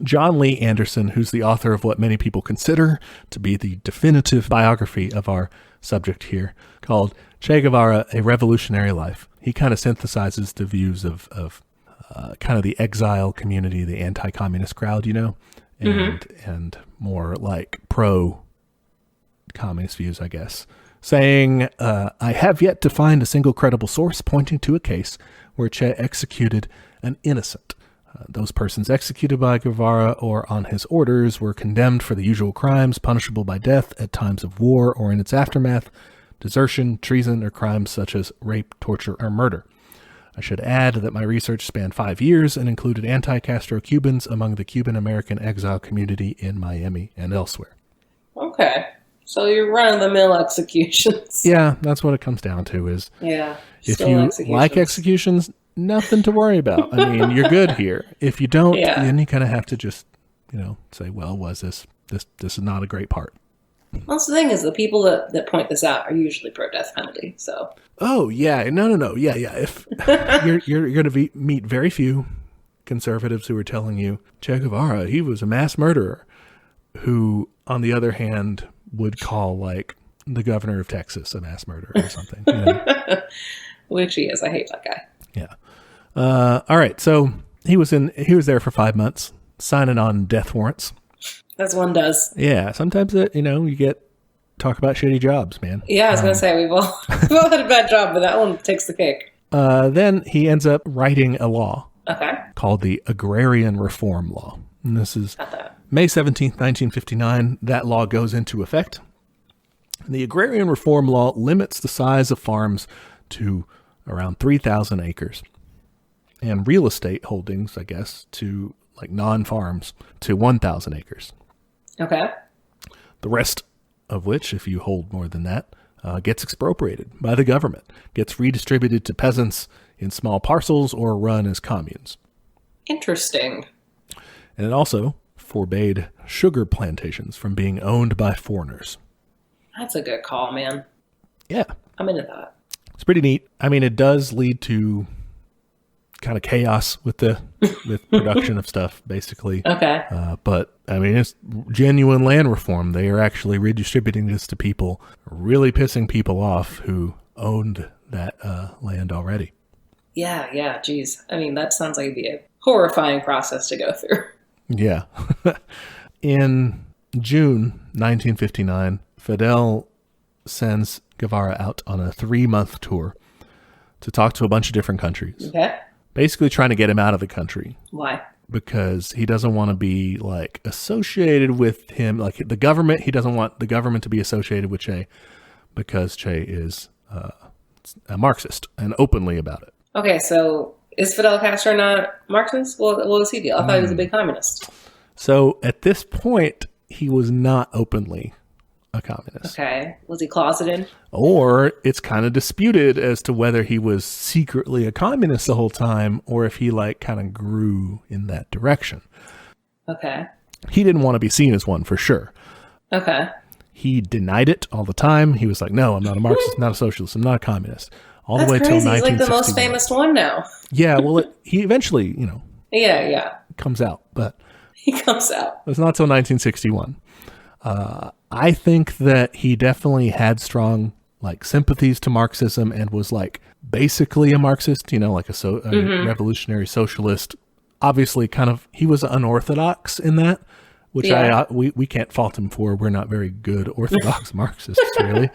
John Lee Anderson, who's the author of what many people consider to be the definitive biography of our subject here, called Che Guevara, A Revolutionary Life. He kind of synthesizes the views of kind of the exile community, the anti-communist crowd, and more like pro-communist views, I guess, saying, I have yet to find a single credible source pointing to a case where Che executed an innocent. Those persons executed by Guevara or on his orders were condemned for the usual crimes punishable by death at times of war or in its aftermath, desertion, treason, or crimes such as rape, torture, or murder. I should add that my research spanned 5 years and included anti-Castro Cubans among the Cuban-American exile community in Miami and elsewhere. Okay. So you're run-of-the-mill executions. Yeah, that's what it comes down to is if you like executions, nothing to worry about. I mean, you're good here. If you don't, then you kind of have to just, say, well, was this is not a great part. Well, that's the thing is the people that point this out are usually pro-death penalty, so. Oh, yeah. No. Yeah. If you're going to meet very few conservatives who are telling you, Che Guevara, he was a mass murderer, who, on the other hand, would call, like, the governor of Texas a mass murderer or something. Which he is. I hate that guy. Yeah. All right. So he was there for 5 months, signing on death warrants. As one does. Yeah. Sometimes, you talk about shitty jobs, man. Yeah, I was going to say, we've all had a bad job, but that one takes the cake. Then he ends up writing a law called the Agrarian Reform Law. And this is May 17th, 1959. That law goes into effect. The Agrarian Reform Law limits the size of farms to around 3,000 acres and real estate holdings, I guess, to like non-farms to 1,000 acres. Okay. The rest of which, if you hold more than that, gets expropriated by the government, gets redistributed to peasants in small parcels or run as communes. Interesting. And it also forbade sugar plantations from being owned by foreigners. That's a good call, man. Yeah. I'm into that. It's pretty neat. I mean, it does lead to kind of chaos with production of stuff, basically. Okay. But I mean, it's genuine land reform. They are actually redistributing this to people, really pissing people off who owned that land already. Yeah. Geez. I mean, that sounds like it'd be a horrifying process to go through. Yeah. In June 1959, Fidel sends Guevara out on a 3-month tour to talk to a bunch of different countries. Okay. Basically trying to get him out of the country. Why? Because he doesn't want to be like associated with him, like the government. He doesn't want the government to be associated with Che because Che is a Marxist and openly about it. Okay, so is Fidel Castro not Marxist? Well, what was he do? I thought he was a big communist. So at this point, he was not openly a communist. Okay. Was he closeted? Or it's kind of disputed as to whether he was secretly a communist the whole time or if he like kind of grew in that direction. Okay. He didn't want to be seen as one for sure. Okay. He denied it all the time. He was like, no, I'm not a Marxist, not a socialist, I'm not a communist. All That's the way till crazy. 1961. He's like the most famous one now. Yeah, well, he eventually, Yeah. comes out, but He comes out. it's not till 1961. I think that he definitely had strong like sympathies to Marxism and was like basically a Marxist, like a revolutionary socialist. Obviously, kind of he was unorthodox in that, which we can't fault him for. We're not very good orthodox Marxists, really.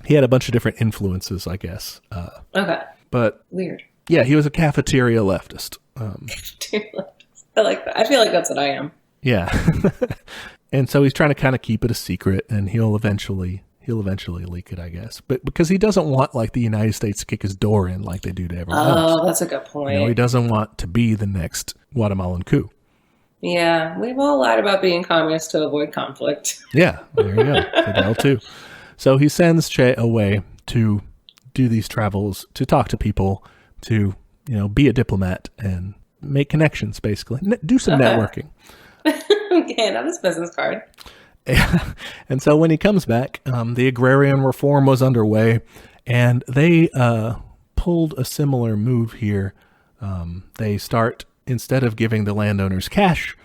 He had a bunch of different influences, I guess. Okay. But weird. Yeah, he was a cafeteria leftist. I like that. I feel like that's what I am. Yeah. And so he's trying to kind of keep it a secret, and he'll eventually leak it, I guess. But because he doesn't want like the United States to kick his door in like they do to everyone else. Oh, that's a good point. He doesn't want to be the next Guatemalan coup. Yeah, we've all lied about being communist to avoid conflict. Yeah, there you go. Fidel too. So he sends Che away to do these travels, to talk to people, to be a diplomat and make connections, basically. Do some networking. Okay, not his business card. And so when he comes back, the agrarian reform was underway, and they pulled a similar move here. They start, instead of giving the landowners cash,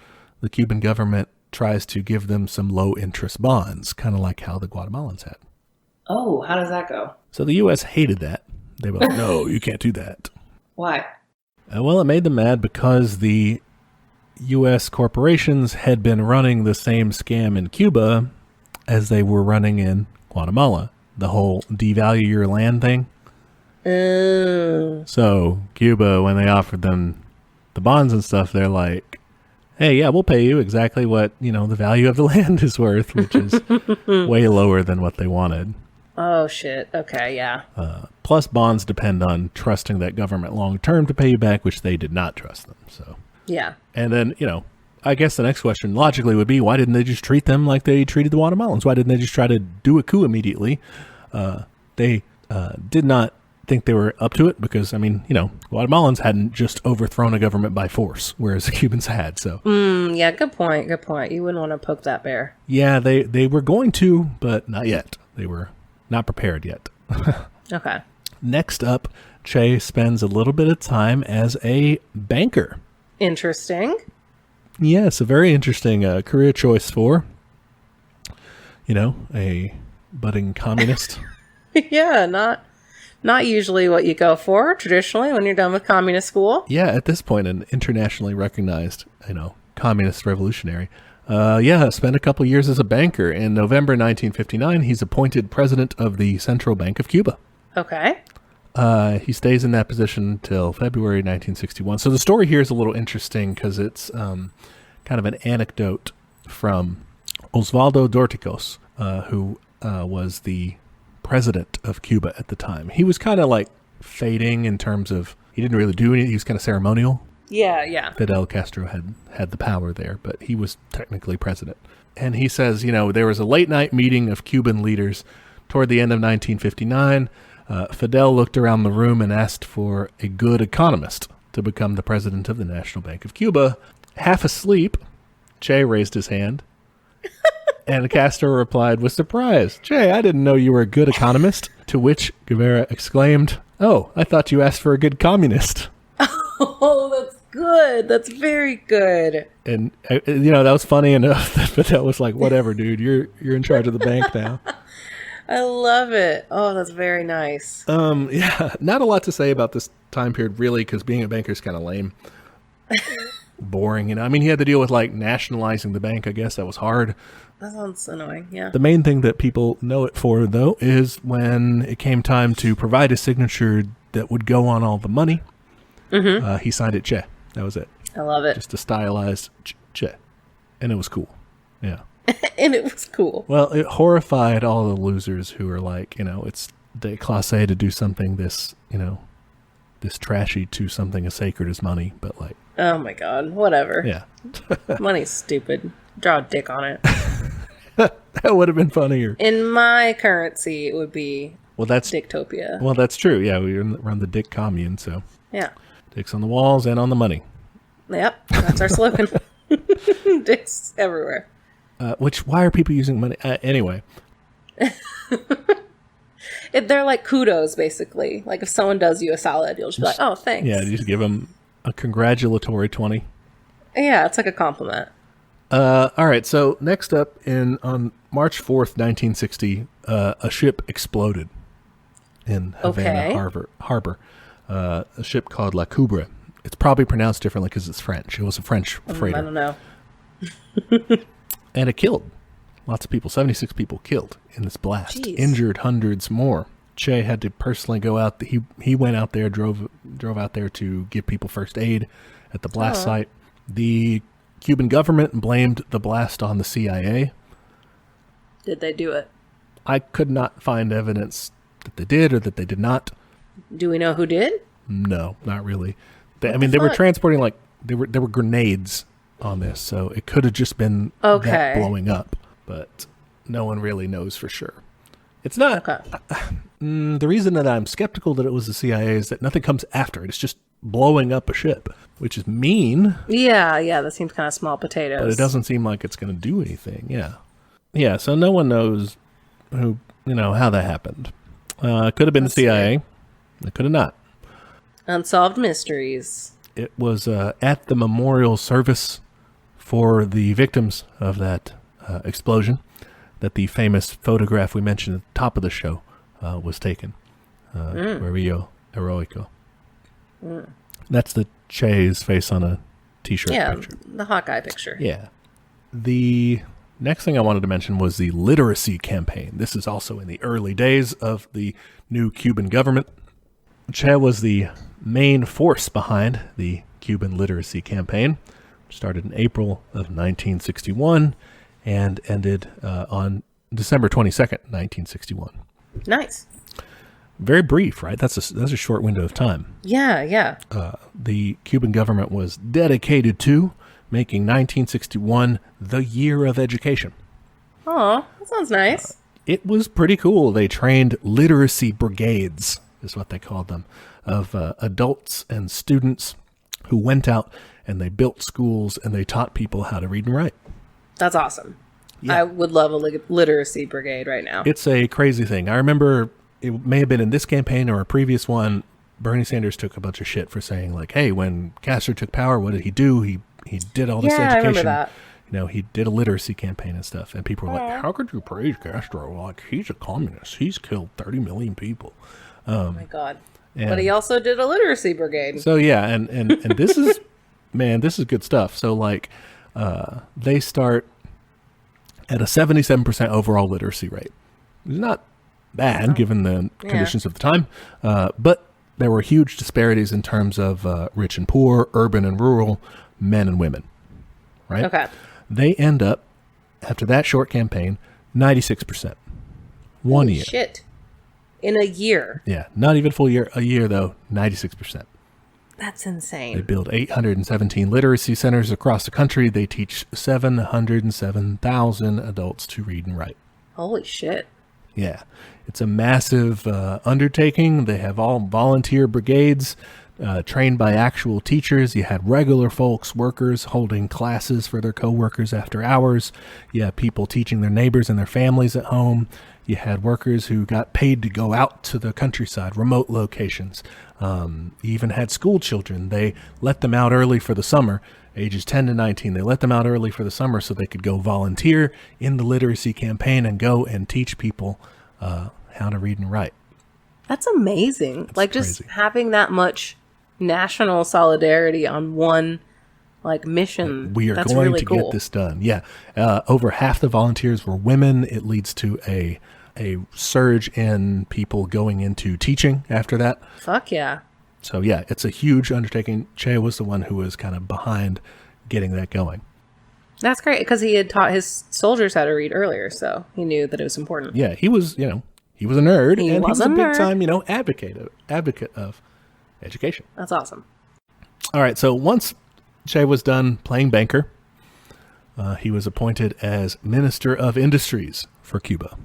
the Cuban government tries to give them some low-interest bonds, kind of like how the Guatemalans had. Oh, how does that go? So the U.S. hated that. They were like, no, you can't do that. Why? Well, it made them mad because the U.S. corporations had been running the same scam in Cuba as they were running in Guatemala. The whole devalue your land thing. Oh. So Cuba, when they offered them the bonds and stuff, they're like, hey, yeah, we'll pay you exactly what, the value of the land is worth, which is way lower than what they wanted. Oh, shit. Okay, yeah. Plus, bonds depend on trusting that government long-term to pay you back, which they did not trust them. So yeah. And then, I guess the next question logically would be, why didn't they just treat them like they treated the Guatemalans? Why didn't they just try to do a coup immediately? They did not think they were up to it because, Guatemalans hadn't just overthrown a government by force, whereas the Cubans had. So yeah, good point. Good point. You wouldn't want to poke that bear. Yeah, they were going to, but not yet. They were not prepared yet. Okay. Next up, Che spends a little bit of time as a banker. Interesting. Yes, a very interesting career choice for, a budding communist. Yeah, not usually what you go for traditionally when you're done with communist school. Yeah, at this point, an internationally recognized, communist revolutionary. Spent a couple years as a banker. In November 1959, he's appointed president of the Central Bank of Cuba. Okay. He stays in that position till February 1961. So the story here is a little interesting because it's kind of an anecdote from Osvaldo Dorticos, who was the president of Cuba at the time. He was kind of like fading in terms of, he didn't really do anything. He was kind of ceremonial. Yeah. Fidel Castro had the power there, but he was technically president. And he says, there was a late night meeting of Cuban leaders toward the end of 1959. Fidel looked around the room and asked for a good economist to become the president of the National Bank of Cuba. Half asleep, Che raised his hand, and Castro replied with surprise, "Che, I didn't know you were a good economist." To which Guevara exclaimed, "Oh, I thought you asked for a good communist." Oh, that's good. That's very good. And, that was funny enough that Fidel was like, whatever, dude, you're in charge of the bank now. I love it. Oh, that's very nice. Yeah, not a lot to say about this time period, really, because being a banker is kind of lame. boring. I mean, he had to deal with like nationalizing the bank. I guess that was hard. That sounds annoying, yeah. The main thing that people know it for, though, is when it came time to provide a signature that would go on all the money, he signed it Che. That was it. I love it. Just a stylized Che. And it was cool. Yeah. And it was cool. Well, it horrified all the losers who are like, it's déclassé to do something this trashy to something as sacred as money, but like... Oh my God, whatever. Yeah. Money's stupid. Draw a dick on it. That would have been funnier. In my currency, it would be that's Dicktopia. Well, that's true. Yeah, we run the Dick Commune, so... Yeah. Dicks on the walls and on the money. Yep, that's our slogan. Dicks everywhere. Why are people using money? Anyway. They're like kudos, basically. Like if someone does you a solid, you'll just be like, oh, thanks. Yeah, you just give them a congratulatory 20. Yeah, it's like a compliment. All right, so next up, on March 4th, 1960, a ship exploded in Havana Harbor. A ship called La Coubre. It's probably pronounced differently because it's French. It was a French freighter. I don't know. And it killed lots of people. 76 people killed in this blast. Jeez. Injured hundreds more. Che had to personally go out. He went out there, drove out there to give people first aid at the blast site. The Cuban government blamed the blast on the CIA. Did they do it? I could not find evidence that they did or that they did not. Do we know who did? No, not really. They were transporting there were grenades on this, so it could have just been that blowing up, but no one really knows for sure. It's not. Okay. The reason that I'm skeptical that it was the CIA is that nothing comes after it. It's just blowing up a ship, which is mean. Yeah, that seems kind of small potatoes. But it doesn't seem like it's going to do anything. Yeah. So no one knows how that happened. It could have been the CIA. It could have not. Unsolved mysteries. It was at the memorial service for the victims of that explosion that the famous photograph we mentioned at the top of the show was taken. Rio Heroico. That's the Che's face on a t-shirt picture. The Hawkeye picture. Yeah. The next thing I wanted to mention was the literacy campaign. This is also in the early days of the new Cuban government. Che was the main force behind the Cuban literacy campaign. Started in April of 1961 and ended on December 22nd, 1961. Nice. Very brief, right? That's a short window of time. Yeah. The Cuban government was dedicated to making 1961 the year of education. Oh, that sounds nice. It was pretty cool. They trained literacy brigades, is what they called them, of adults and students who went out and they built schools and they taught people how to read and write. That's awesome. Yeah. I would love a literacy brigade right now. It's a crazy thing. I remember it may have been in this campaign or a previous one, Bernie Sanders took a bunch of shit for saying like, hey, when Castro took power, what did he do? He did all this education. I remember that. He did a literacy campaign and stuff. And people were like, how could you praise Castro? Like, he's a communist. He's killed 30 million people. Oh my God. But he also did a literacy brigade. So yeah, and this is, man, this is good stuff. So like, they start at a 77% overall literacy rate. It's not bad given the conditions of the time, but there were huge disparities in terms of rich and poor, urban and rural, men and women, right? Okay. They end up, after that short campaign, 96%. One year. Shit. In a year. Yeah, not even full year. A year, though, 96%. That's insane. They build 817 literacy centers across the country. They teach 707,000 adults to read and write. Holy shit. Yeah. It's a massive undertaking. They have all volunteer brigades trained by actual teachers. You had regular folks, workers holding classes for their coworkers after hours. You had people teaching their neighbors and their families at home. You had workers who got paid to go out to the countryside, remote locations. You even had school children. They let them out early for the summer, ages 10 to 19. They let them out early for the summer so they could go volunteer in the literacy campaign and go and teach people how to read and write. That's amazing. It's like crazy. Just having that much national solidarity on one like mission. We are That's going really to cool. get this done. Yeah. Over half the volunteers were women. It leads to a surge in people going into teaching after that. Fuck yeah. So yeah, it's a huge undertaking. Che was the one who was kind of behind getting that going. That's great because he had taught his soldiers how to read earlier, so he knew that it was important. Yeah, he was a nerd, He and was he was a a big nerd. time, advocate of education. That's awesome. All right, so once Che was done playing banker, he was appointed as Minister of Industries for Cuba.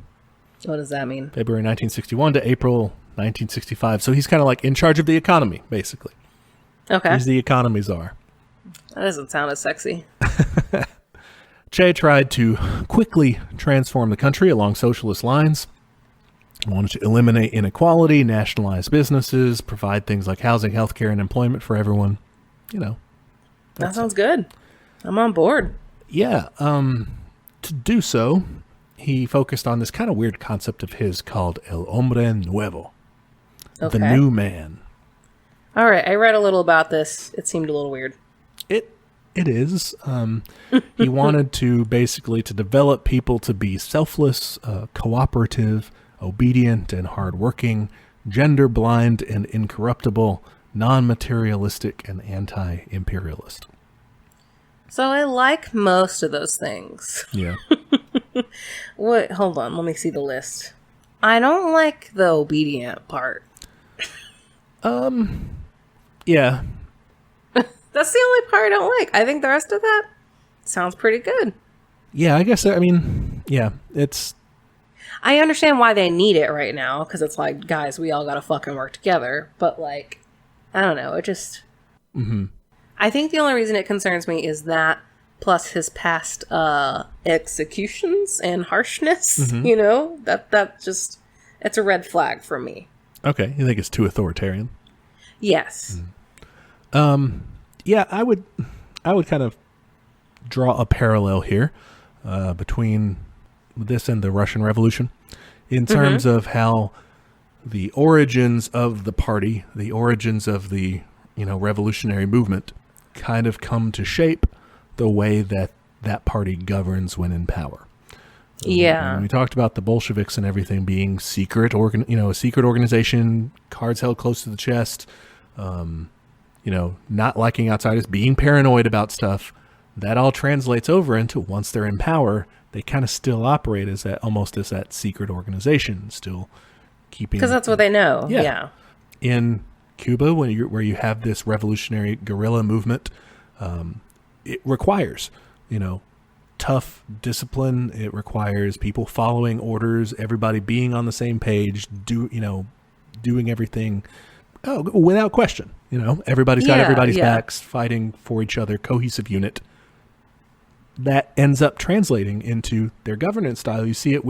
What does that mean? February 1961 to April 1965. So he's kind of like in charge of the economy, basically. Okay. He's the economy czar. That doesn't sound as sexy. Che tried to quickly transform the country along socialist lines. He wanted to eliminate inequality, nationalize businesses, provide things like housing, healthcare, and employment for everyone. That sounds good. I'm on board. Yeah. To do so, he focused on this kind of weird concept of his called El Hombre Nuevo, Okay. the new man. All right. I read a little about this. It seemed a little weird. It is. He wanted to basically to develop people to be selfless, cooperative, obedient, and hardworking, gender blind and incorruptible, non-materialistic, and anti-imperialist. So I like most of those things. Yeah. What? Hold on. Let me see the list. I don't like the obedient part. Yeah. That's the only part I don't like. I think the rest of that sounds pretty good. Yeah, I guess, it's... I understand why they need it right now, because it's like, guys, we all gotta fucking work together. But, like, I don't know. It just... Mm-hmm. I think the only reason it concerns me is that, plus his past executions and harshness, Mm-hmm. that just... It's a red flag for me. Okay, you think it's too authoritarian? Yes. Yeah, I would kind of draw a parallel here between this and the Russian Revolution in terms of how the origins of the party, the origins of the revolutionary movement, kind of come to shape the way that party governs when in power. Yeah. And we talked about the Bolsheviks and everything being secret, a secret organization, cards held close to the chest. Not liking outsiders, being paranoid about stuff. That all translates over into once they're in power, they kind of still operate as that secret organization, still keeping. Because that's what they know. Yeah. Yeah. In Cuba, where you have this revolutionary guerrilla movement, it requires, tough discipline. It requires people following orders, everybody being on the same page, doing everything without question. Everybody's got everybody's backs, fighting for each other, cohesive unit. That ends up translating into their governance style. You see it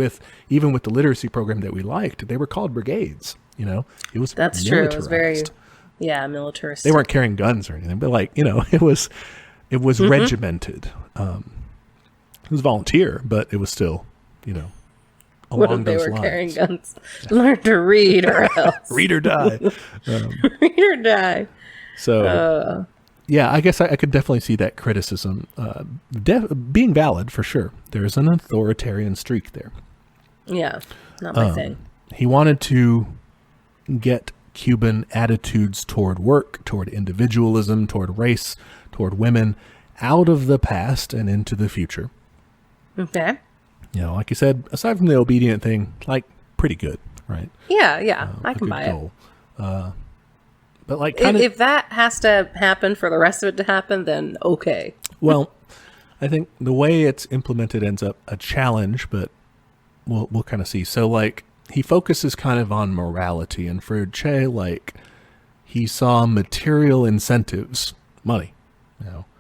even with the literacy program that we liked. They were called brigades. It was That's true. It was very, militarized. militarist. They weren't carrying guns or anything, but it was regimented. It was volunteer, but it was still, What along if they those were lines. carrying guns? Learn to read or else. Read or die. Read or die. So, yeah, I guess I could definitely see that criticism being valid for sure. There's an authoritarian streak there. Yeah, not my thing. He wanted to get Cuban attitudes toward work, toward individualism, toward race, toward women out of the past and into the future. Okay. Like you said, aside from the obedient thing, pretty good, right? Yeah, I can good buy goal. But if that has to happen for the rest of it to happen, then okay. Well, I think the way it's implemented ends up a challenge, but we'll kind of see. So he focuses kind of on morality, and for Che, he saw material incentives, money,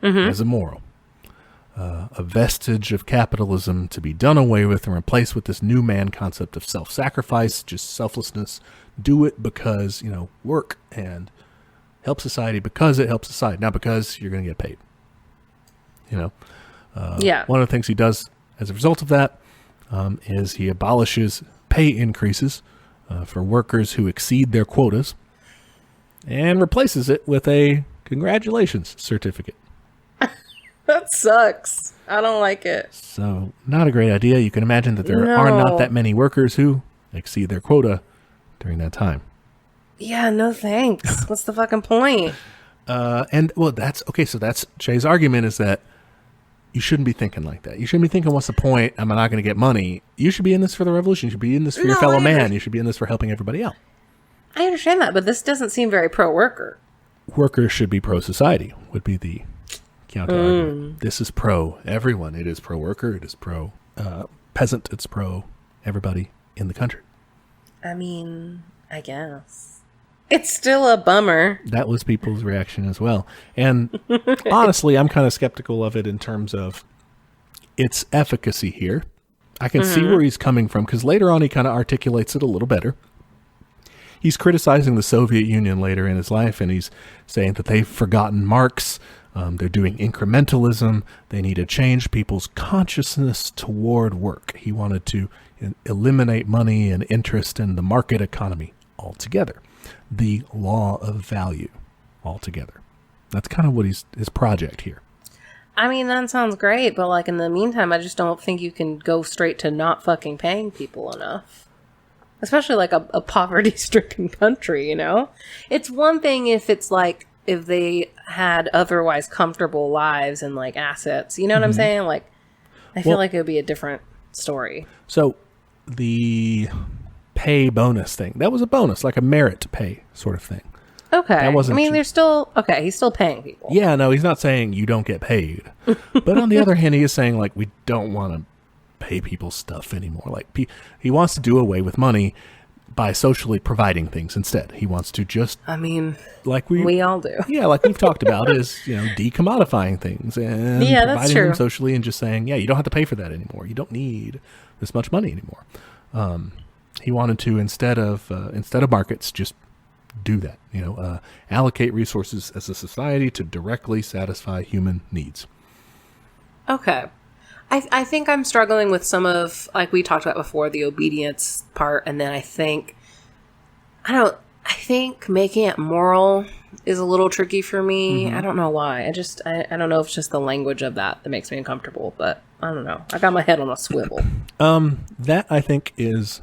as immoral. A vestige of capitalism to be done away with and replaced with this new man concept of self-sacrifice, just selflessness. Do it because, work and help society because it helps society, not because you're going to get paid. One of the things he does as a result of that is he abolishes pay increases for workers who exceed their quotas and replaces it with a congratulations certificate. That sucks. I don't like it. So, not a great idea. You can imagine that there are not that many workers who exceed their quota during that time. Yeah, no thanks. What's the fucking point? That's okay. So that's Che's argument, is that you shouldn't be thinking like that. You shouldn't be thinking, what's the point? I'm not going to get money. You should be in this for the revolution. You should be in this for your fellow man. You should be in this for helping everybody out. I understand that, but this doesn't seem very pro-worker. Workers should be pro-society, would be the counter argument. This is pro everyone. It is pro-worker. It is pro peasant. It's pro everybody in the country. I mean, I guess. It's still a bummer. That was people's reaction as well. And honestly, I'm kind of skeptical of it in terms of its efficacy here. I can see where he's coming from, because later on he kind of articulates it a little better. He's criticizing the Soviet Union later in his life, and he's saying that they've forgotten Marx. They're doing incrementalism. They need to change people's consciousness toward work. He wanted to eliminate money and interest in the market economy altogether. The law of value altogether. That's kind of what his project here. I mean, that sounds great, but like in the meantime, I just don't think you can go straight to not fucking paying people enough. Especially like a poverty-stricken country, you know? It's one thing if it's like, if they had otherwise comfortable lives and like assets, you know what I'm saying? Like, I feel like it would be a different story. So the pay bonus thing, that was a bonus, like a merit pay sort of thing. Okay. I mean, they're still, he's still paying people. Yeah, no, he's not saying you don't get paid. But on the other hand, he is saying, like, we don't want to pay people stuff anymore. Like, he wants to do away with money by socially providing things instead. He wants to just... I mean, like we all do. Yeah, like we've talked about, is, decommodifying things and providing them socially and just saying, yeah, you don't have to pay for that anymore. You don't need this much money anymore. He wanted to, instead of markets, just do that, allocate resources as a society to directly satisfy human needs. Okay. I think I'm struggling with some of, like we talked about before, the obedience part, and then I think making it moral is a little tricky for me. I don't know why. I don't know if it's just the language of that makes me uncomfortable, but I don't know. I got my head on a swivel. That I think is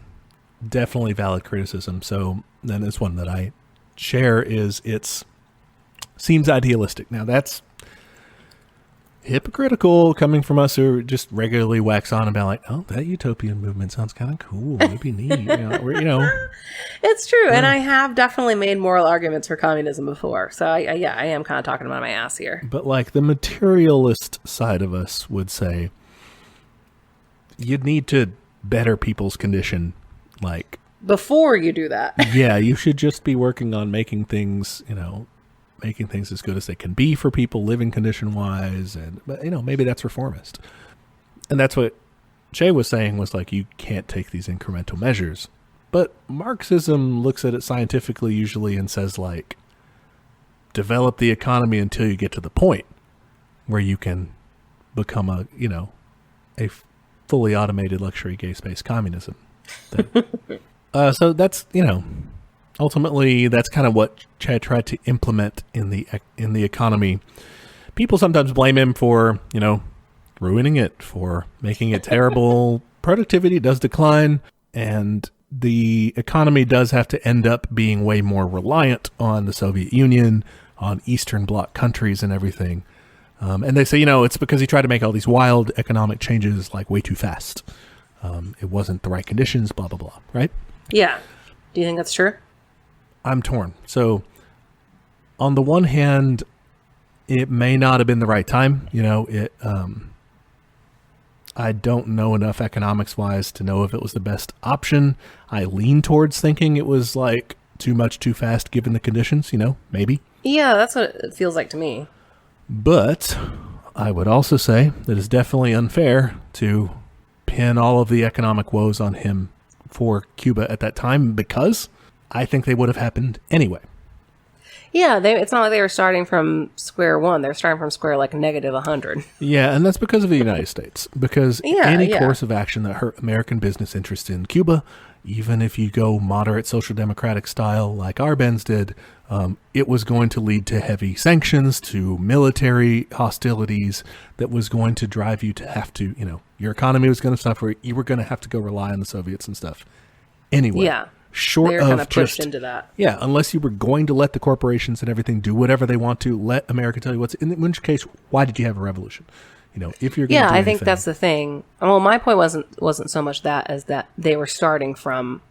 definitely valid criticism. So then this one that I share is seems idealistic. Now that's hypocritical coming from us who just regularly wax on about like, oh, that utopian movement sounds kind of cool. It'd be neat. It's true. And I have definitely made moral arguments for communism before. So I am kind of talking about my ass here. But like the materialist side of us would say, you'd need to better people's condition. Like before you do that. Yeah, you should just be working on making things as good as they can be for people living condition wise. But maybe that's reformist. And that's what Che was saying, was like, you can't take these incremental measures. But Marxism looks at it scientifically usually and says like, develop the economy until you get to the point where you can become a fully automated luxury gay space communism. So that's, ultimately that's kind of what Che tried to implement in the economy. People sometimes blame him for, ruining it, for making it terrible. Productivity does decline, and the economy does have to end up being way more reliant on the Soviet Union, on Eastern Bloc countries and everything. And they say, it's because he tried to make all these wild economic changes like way too fast. It wasn't the right conditions, blah, blah, blah, right? Yeah. Do you think that's true? I'm torn. So on the one hand, it may not have been the right time. I don't know enough economics wise to know if it was the best option. I lean towards thinking it was like too much, too fast, given the conditions, maybe. Yeah, that's what it feels like to me. But I would also say that it's definitely unfair to pin all of the economic woes on him for Cuba at that time, because I think they would have happened anyway. Yeah, it's not like they were starting from square one. They're starting from square like negative 100. Yeah, and that's because of the United States. Because any course of action that hurt American business interests in Cuba, even if you go moderate social democratic style like Arbenz did, it was going to lead to heavy sanctions, to military hostilities that was going to drive you to have to, your economy was going to suffer. You were going to have to go rely on the Soviets and stuff. Anyway, Yeah. short They're of kind of pushed just, into that. yeah, unless you were going to let the corporations and everything do whatever they want to, let America tell you what's, in which case, why did you have a revolution? If you're going to do I think anything. that's the thing. Well, my point wasn't so much that as that they were starting from,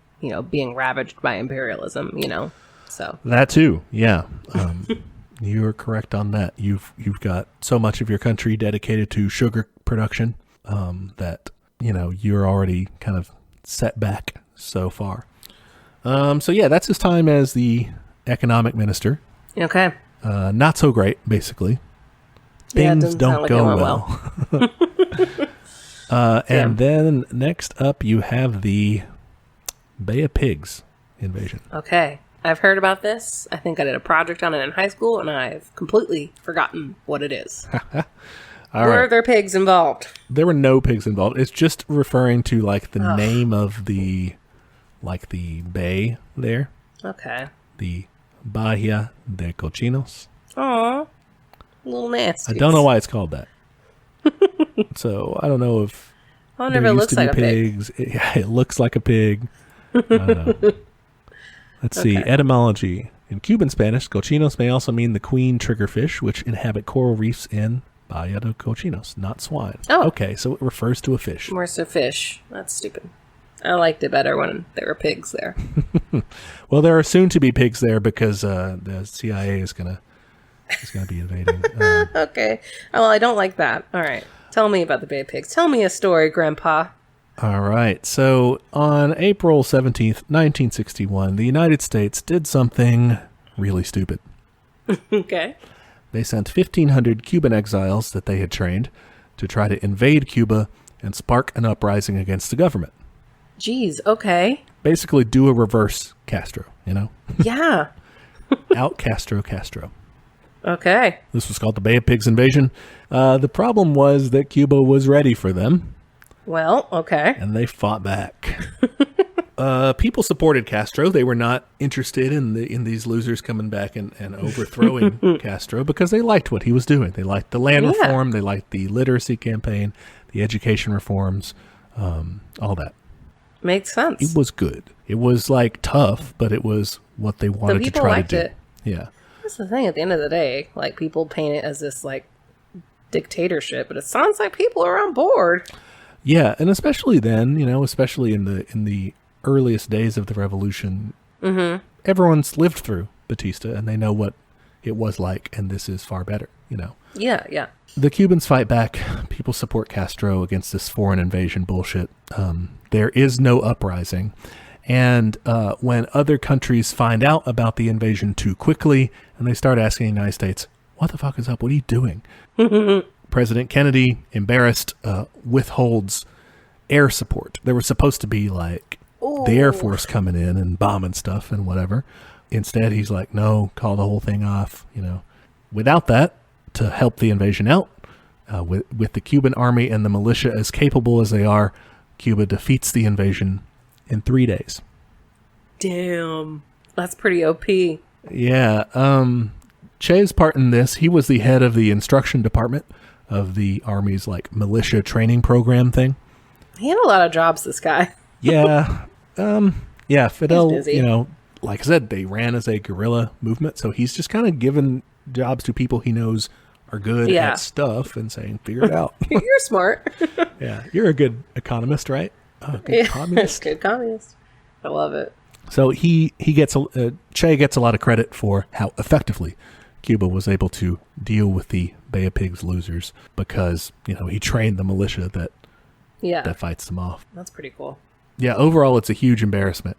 being ravaged by imperialism, so. That too, yeah. You're correct on that. You've got so much of your country dedicated to sugar production that, you're already kind of set back so far. So yeah, that's his time as the economic minister. Okay. Not so great, basically. Yeah, it Things doesn't don't sound like go it went well. And then next up, you have the Bay of Pigs invasion. Okay. I've heard about this. I think I did a project on it in high school, and I've completely forgotten what it is. Were there pigs involved? There were no pigs involved. It's just referring to like the name of the bay there. Okay. The Bahia de Cochinos. Aw. Little nasty. I don't know why it's called that. So I don't know if It there never used looks to be like a pig. pigs. It looks like a pig. I don't know. Let's see. Etymology. In Cuban Spanish, cochinos may also mean the queen triggerfish, which inhabit coral reefs in Bahia de Cochinos, not swine. Oh. Okay, so it refers to a fish. More so fish. That's stupid. I liked it better when there were pigs there. Well, there are soon to be pigs there because the CIA is gonna be invading. Okay. Oh, well, I don't like that. All right. Tell me about the Bay of Pigs. Tell me a story, Grandpa. All right. So on April 17th, 1961, the United States did something really stupid. Okay. They sent 1,500 Cuban exiles that they had trained to try to invade Cuba and spark an uprising against the government. Jeez. Okay. Basically do a reverse Castro, Yeah. Out Castro. Okay. This was called the Bay of Pigs invasion. The problem was that Cuba was ready for them. Well, okay. And they fought back. People supported Castro. They were not interested in these losers coming back and overthrowing Castro because they liked what he was doing. They liked the land reform. They liked the literacy campaign, the education reforms, all that. Makes sense. It was good. It was like tough, but it was what they wanted to try to do. It. Yeah. That's the thing. At the end of the day, like people paint it as this like dictatorship, but it sounds like people are on board. Yeah, and especially then, especially in the earliest days of the revolution, everyone's lived through Batista and they know what it was like, and this is far better, Yeah. The Cubans fight back. People support Castro against this foreign invasion bullshit. There is no uprising. And when other countries find out about the invasion too quickly and they start asking the United States, what the fuck is up? What are you doing? President Kennedy, embarrassed, withholds air support. There was supposed to be like the Air Force coming in and bombing stuff and whatever. Instead, he's like, no, call the whole thing off. Without that, to help the invasion out, with the Cuban army and the militia as capable as they are, Cuba defeats the invasion in 3 days. Damn. That's pretty OP. Yeah. Che's part in this, he was the head of the instruction department of the Army's like militia training program thing. He had a lot of jobs, this guy. Yeah. Yeah, Fidel, He's busy. Like I said, they ran as a guerrilla movement, so he's just kind of given jobs to people he knows are good at stuff and saying, figure it out. You're smart. Yeah, you're a good economist, right? Oh, good communist. Good communist. I love it. So Che gets a lot of credit for how effectively Cuba was able to deal with the Bay of Pigs losers because, he trained the militia that fights them off. That's pretty cool. Yeah, overall, it's a huge embarrassment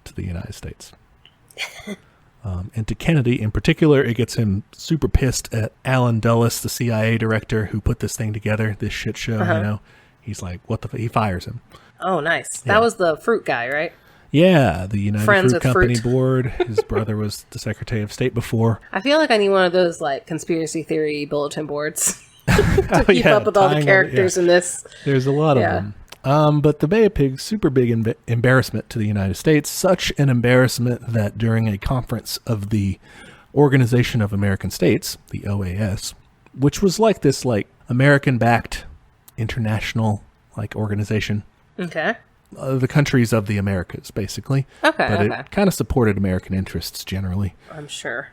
to the United States. And to Kennedy in particular, it gets him super pissed at Allen Dulles, the CIA director who put this thing together, this shit show, He's like, what the he fires him. Oh, nice. Yeah. That was the fruit guy, right? Yeah, the United Friends Fruit with Company fruit. board. His brother was the Secretary of State before. I feel like I need one of those like conspiracy theory bulletin boards to keep up with all the characters in this. There's a lot of them. But the Bay of Pigs, super big embarrassment to the United States. Such an embarrassment that during a conference of the Organization of American States, the OAS, which was like this like American-backed international like organization. Okay. The countries of the Americas, basically. Okay. But okay. it kind of supported American interests generally. I'm sure.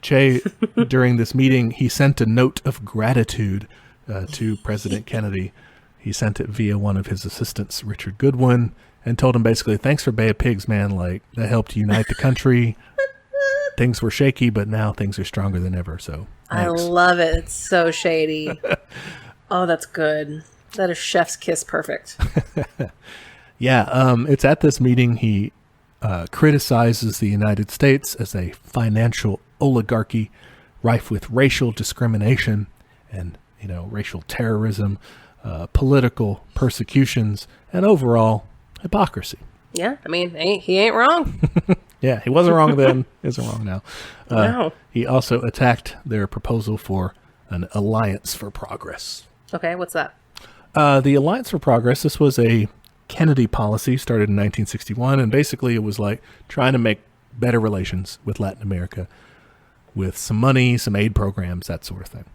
Che, during this meeting, he sent a note of gratitude to President Kennedy. He sent it via one of his assistants, Richard Goodwin, and told him basically, thanks for Bay of Pigs, man. Like, that helped unite the country. Things were shaky, but now things are stronger than ever. So thanks. I love it. It's so shady. Oh, that's good. That is chef's kiss perfect. Yeah, it's at this meeting he criticizes the United States as a financial oligarchy rife with racial discrimination and, racial terrorism, political persecutions, and overall hypocrisy. Yeah, I mean, he ain't wrong. Yeah, he wasn't wrong then, isn't wrong now. No. He also attacked their proposal for an Alliance for Progress. Okay, what's that? The Alliance for Progress, this was a Kennedy policy started in 1961, and basically it was like trying to make better relations with Latin America with some money, some aid programs, that sort of thing.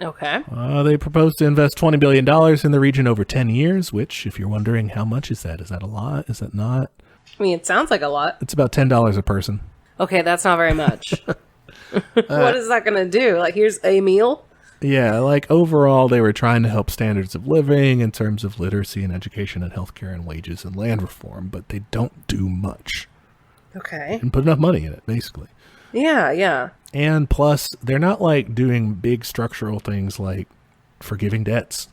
Okay. They proposed to invest $20 billion in the region over 10 years, which, if you're wondering, how much is that? Is that a lot? Is that not? I mean, it sounds like a lot. It's about $10 a person. Okay, that's not very much. What is that going to do? Like, here's a meal? Yeah, like overall, they were trying to help standards of living in terms of literacy and education and healthcare and wages and land reform, but they don't do much. Okay. And put enough money in it, basically. Yeah, yeah. And plus, they're not like doing big structural things like forgiving debts.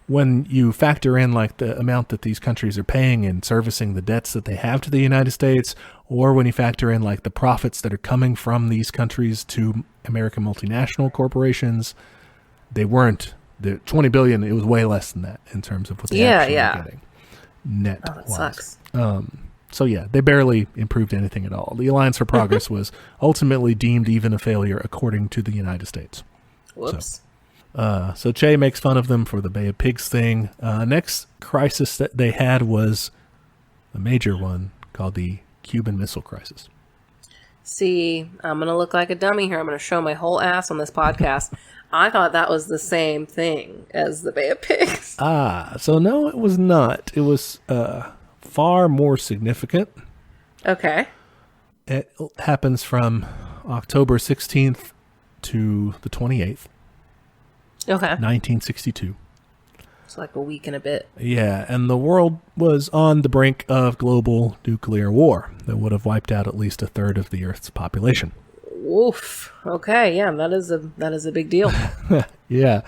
When you factor in like the amount that these countries are paying and servicing the debts that they have to the United States, or when you factor in like the profits that are coming from these countries to American multinational corporations, they weren't the 20 billion. It was way less than that in terms of what they actually were getting net that wise. sucks. So yeah, they barely improved anything at all. The Alliance for Progress was ultimately deemed even a failure according to the United States. Whoops. So Che makes fun of them for the Bay of Pigs thing. Next crisis that they had was a major one called the Cuban Missile Crisis. See, I'm going to look like a dummy here. I'm going to show my whole ass on this podcast. I thought that was the same thing as the Bay of Pigs. So no, it was not. It was far more significant. Okay. It happens from October 16th to the 28th. Okay. 1962. It's like a week and a bit. Yeah, and the world was on the brink of global nuclear war that would have wiped out at least a third of the Earth's population. Woof. Okay, yeah, that is a big deal. Yeah.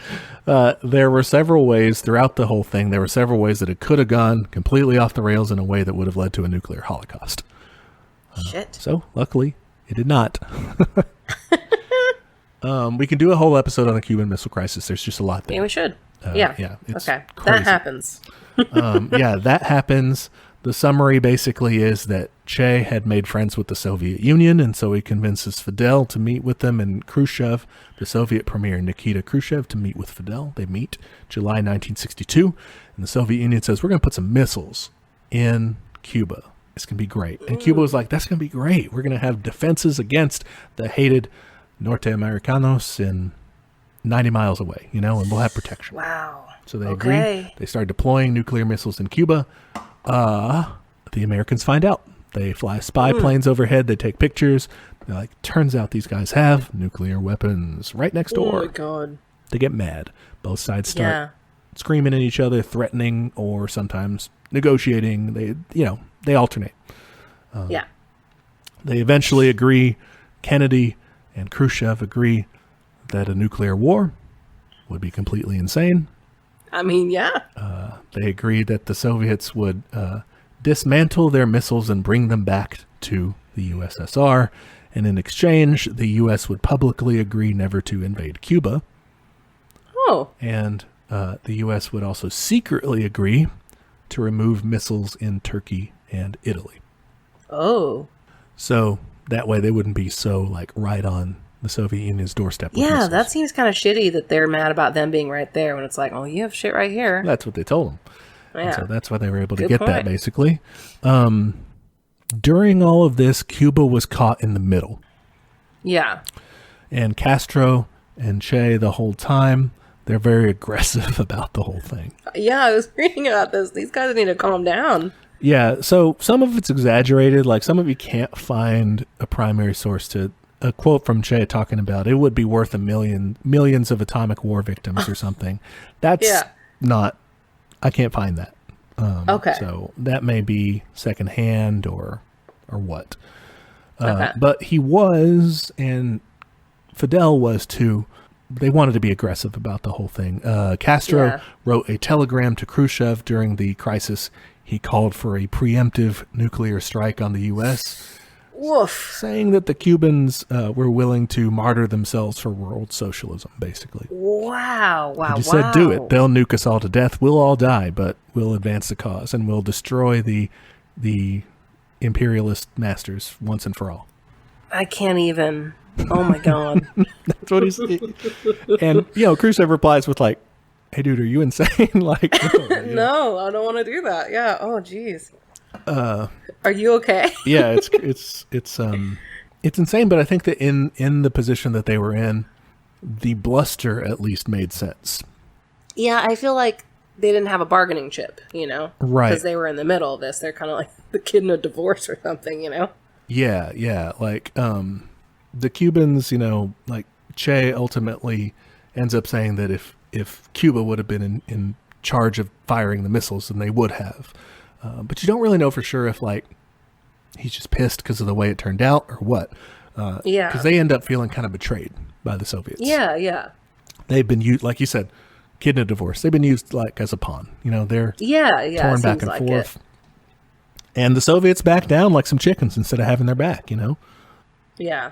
There were several ways throughout the whole thing. There were several ways that it could have gone completely off the rails in a way that would have led to a nuclear holocaust. Shit. So, luckily, it did not. We can do a whole episode on the Cuban Missile Crisis. There's just a lot there. Yeah, we should. Yeah. It's okay. crazy. That happens. Yeah, that happens. The summary basically is that Che had made friends with the Soviet Union, and so he convinces Fidel to meet with them, and Khrushchev, the Soviet premier Nikita Khrushchev, to meet with Fidel. They meet July 1962, and the Soviet Union says, we're going to put some missiles in Cuba. It's going to be great. And Cuba was like, that's going to be great. We're going to have defenses against the hated Norte Americanos in 90 miles away, and we'll have protection. Wow. So they agree. They start deploying nuclear missiles in Cuba. The Americans find out. They fly spy planes overhead. They take pictures. They're like, turns out these guys have nuclear weapons right next door. Oh my God. They get mad. Both sides start screaming at each other, threatening, or sometimes negotiating. They alternate. They eventually agree. Kennedy and Khrushchev agree that a nuclear war would be completely insane. I mean, yeah. They agreed that the Soviets would dismantle their missiles and bring them back to the USSR. And in exchange, the U.S. would publicly agree never to invade Cuba. Oh. And the U.S. would also secretly agree to remove missiles in Turkey and Italy. Oh. So that way they wouldn't be so right on the Soviet Union's doorstep. With missiles. That seems kind of shitty that they're mad about them being right there when it's like, oh, you have shit right here. That's what they told them. Yeah. So that's why they were able to Good get point. that, basically. During all of this, Cuba was caught in the middle. Yeah. And Castro and Che, the whole time, they're very aggressive about the whole thing. Yeah, I was reading about this. These guys need to calm down. Yeah, so some of it's exaggerated. Like, some of you can't find a primary source to a quote from Che talking about it would be worth millions of atomic war victims or something. That's not, I can't find that. Okay. So that may be secondhand or what. Okay. But he was, and Fidel was too, they wanted to be aggressive about the whole thing. Castro wrote a telegram to Khrushchev during the crisis. He called for a preemptive nuclear strike on the U.S., Woof. saying that the Cubans were willing to martyr themselves for world socialism, basically. Wow. He just said, do it. They'll nuke us all to death. We'll all die, but we'll advance the cause, and we'll destroy the imperialist masters once and for all. I can't even. Oh, my God. That's what he said. And, Khrushchev replies with like, hey, dude, are you insane? Like, No, I don't want to do that. Yeah. Oh, jeez. Are you okay? Yeah, it's insane, but I think that in the position that they were in, the bluster at least made sense. Yeah, I feel like they didn't have a bargaining chip, Right. Because they were in the middle of this. They're kind of like the kid in a divorce or something, Yeah, like the Cubans, like Che ultimately ends up saying that if Cuba would have been in charge of firing the missiles, then they would have. But you don't really know for sure if, like, he's just pissed because of the way it turned out or what. Yeah. Because they end up feeling kind of betrayed by the Soviets. Yeah. They've been used, like you said, kid in a divorce. They've been used, like, as a pawn. They're torn back and forth. And the Soviets back down like some chickens instead of having their back, Yeah.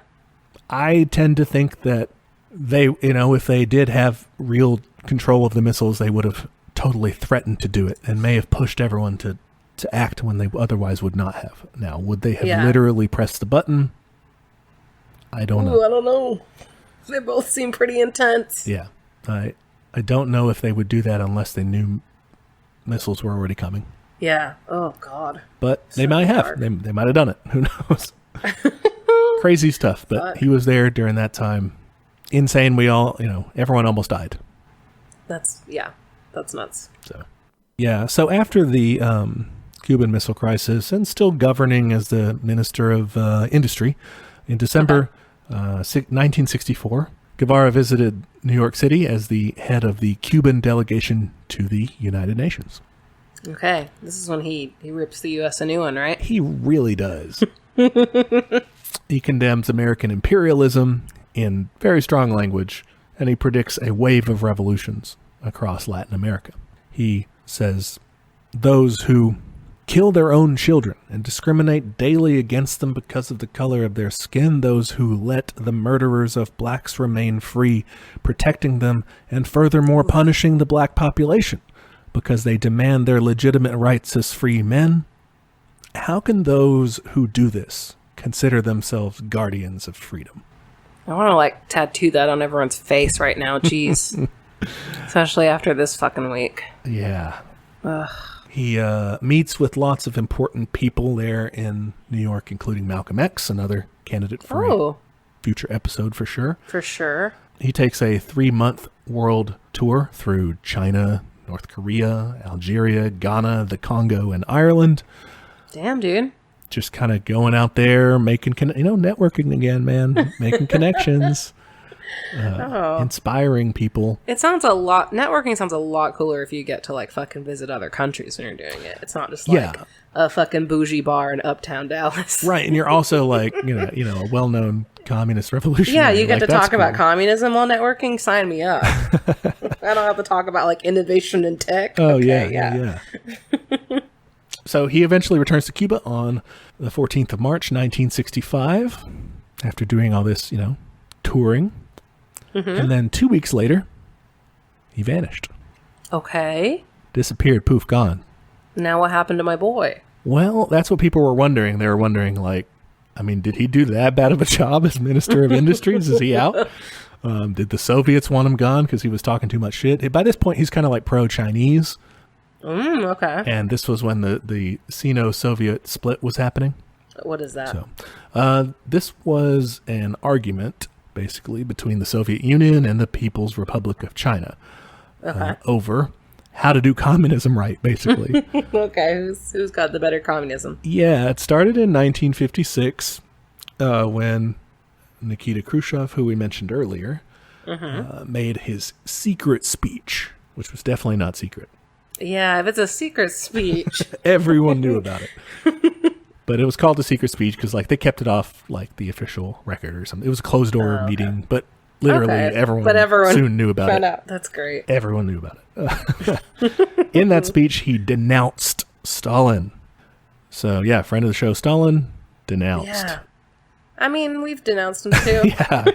I tend to think that they, if they did have real control of the missiles, they would have totally threatened to do it and may have pushed everyone to act when they otherwise would not have. Now, would they have literally pressed the button? I don't know. I don't know. They both seem pretty intense. Yeah. I don't know if they would do that unless they knew missiles were already coming. Yeah. Oh, God. But they might have. They might have done it. Who knows? Crazy stuff. But he was there during that time. Insane. We all, everyone almost died. That's nuts. So after the Cuban Missile Crisis, and still governing as the Minister of Industry, in December 1964, Guevara visited New York City as the head of the Cuban delegation to the United Nations. Okay, this is when he rips the U.S. a new one, right? He really does. He condemns American imperialism in very strong language, and he predicts a wave of revolutions across Latin America. He says, those who kill their own children and discriminate daily against them because of the color of their skin, those who let the murderers of blacks remain free, protecting them, and furthermore punishing the black population because they demand their legitimate rights as free men. How can those who do this consider themselves guardians of freedom? I want to tattoo that on everyone's face right now. Jeez. Especially after this fucking week. Yeah. Ugh. He meets with lots of important people there in New York, including Malcolm X, another candidate for a future episode for sure. For sure. He takes a 3-month world tour through China, North Korea, Algeria, Ghana, the Congo, and Ireland. Damn, dude. Just kind of going out there, making, networking again, man. Making connections. Inspiring people. Networking sounds a lot cooler if you get to fucking visit other countries when you're doing it. It's not just a fucking bougie bar in uptown Dallas. Right, and you're also a well-known communist revolutionary. Yeah, you get to talk about communism while networking. Sign me up. I don't have to talk about innovation in tech. Oh, okay, yeah. So he eventually returns to Cuba on the 14th of March, 1965, after doing all this, touring. Mm-hmm. And then 2 weeks later, he vanished. Okay. Disappeared, poof, gone. Now what happened to my boy? Well, that's what people were wondering. They were wondering, did he do that bad of a job as Minister of Industries? Is he out? Did the Soviets want him gone because he was talking too much shit? By this point, he's kind of pro-Chinese. Okay. And this was when the Sino-Soviet split was happening. What is that? So, this was an argument, basically, between the Soviet Union and the People's Republic of China over how to do communism right, basically. Okay, who's got the better communism? Yeah, it started in 1956 when Nikita Khrushchev, who we mentioned earlier, made his secret speech, which was definitely not secret. Yeah, if it's a secret speech. Everyone knew about it. But it was called a secret speech because, like, they kept it off, like, the official record or something. It was a closed-door meeting, but literally everyone soon knew about it. Out. That's great. Everyone knew about it. In that speech, he denounced Stalin. So, yeah, friend of the show, Stalin, denounced. Yeah. I mean, we've denounced him, too. Yeah.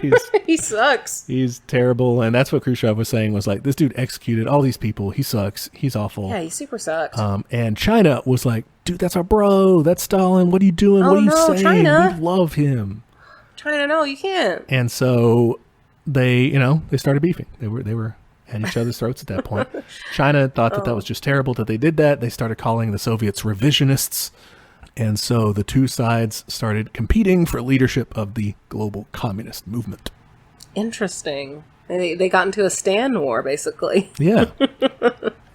He sucks. He's terrible. And that's what Khrushchev was saying, was like, this dude executed all these people. He sucks. He's awful. Yeah, he super sucks. And China was like, dude, that's our bro. That's Stalin. What are you doing? What are you saying? China. We love him. China, no, you can't. And so they started beefing. They were at each other's throats at that point. China thought that was just terrible that they did that. They started calling the Soviets revisionists. And so the two sides started competing for leadership of the global communist movement. Interesting. They got into a stand war, basically. Yeah.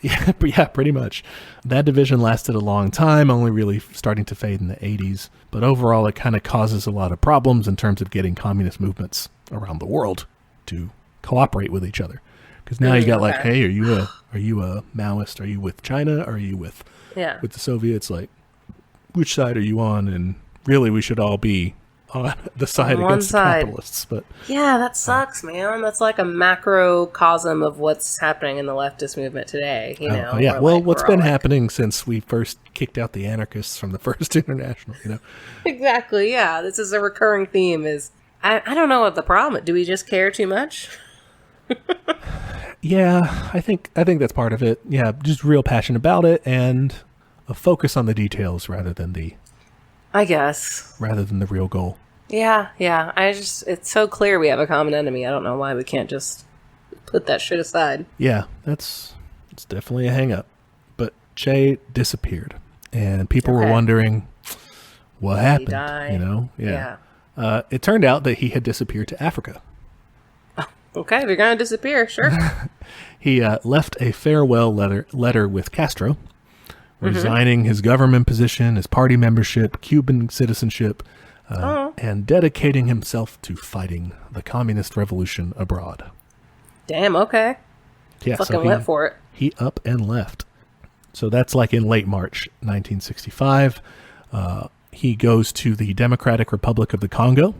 Yeah, pretty much. That division lasted a long time, only really starting to fade in the 80s. But overall, it kind of causes a lot of problems in terms of getting communist movements around the world to cooperate with each other. Because now you got like, hey, are you a Maoist? Are you with China? Are you with the Soviets? Like, which side are you on? And really, we should all be on the side against the capitalists. But yeah, that sucks, man. That's like a macrocosm of what's happening in the leftist movement today. You know? Yeah. Well, what's been happening since we first kicked out the anarchists from the First International? You know. Exactly. Yeah, this is a recurring theme. I don't know what the problem is. Do we just care too much? Yeah, I think that's part of it. Yeah, just real passion about it and a focus on the details rather than the real goal. Yeah. It's so clear we have a common enemy. I don't know why we can't just put that shit aside. Yeah, it's definitely a hang up. But Che disappeared and people were wondering what happened. He died. You know? Yeah. It turned out that he had disappeared to Africa. Okay, if you're going to disappear, sure. He left a farewell letter with Castro, resigning his government position, his party membership, Cuban citizenship, and dedicating himself to fighting the communist revolution abroad. Damn, okay. Yeah, Fucking went for it. He up and left. So that's like in late March 1965. He goes to the Democratic Republic of the Congo.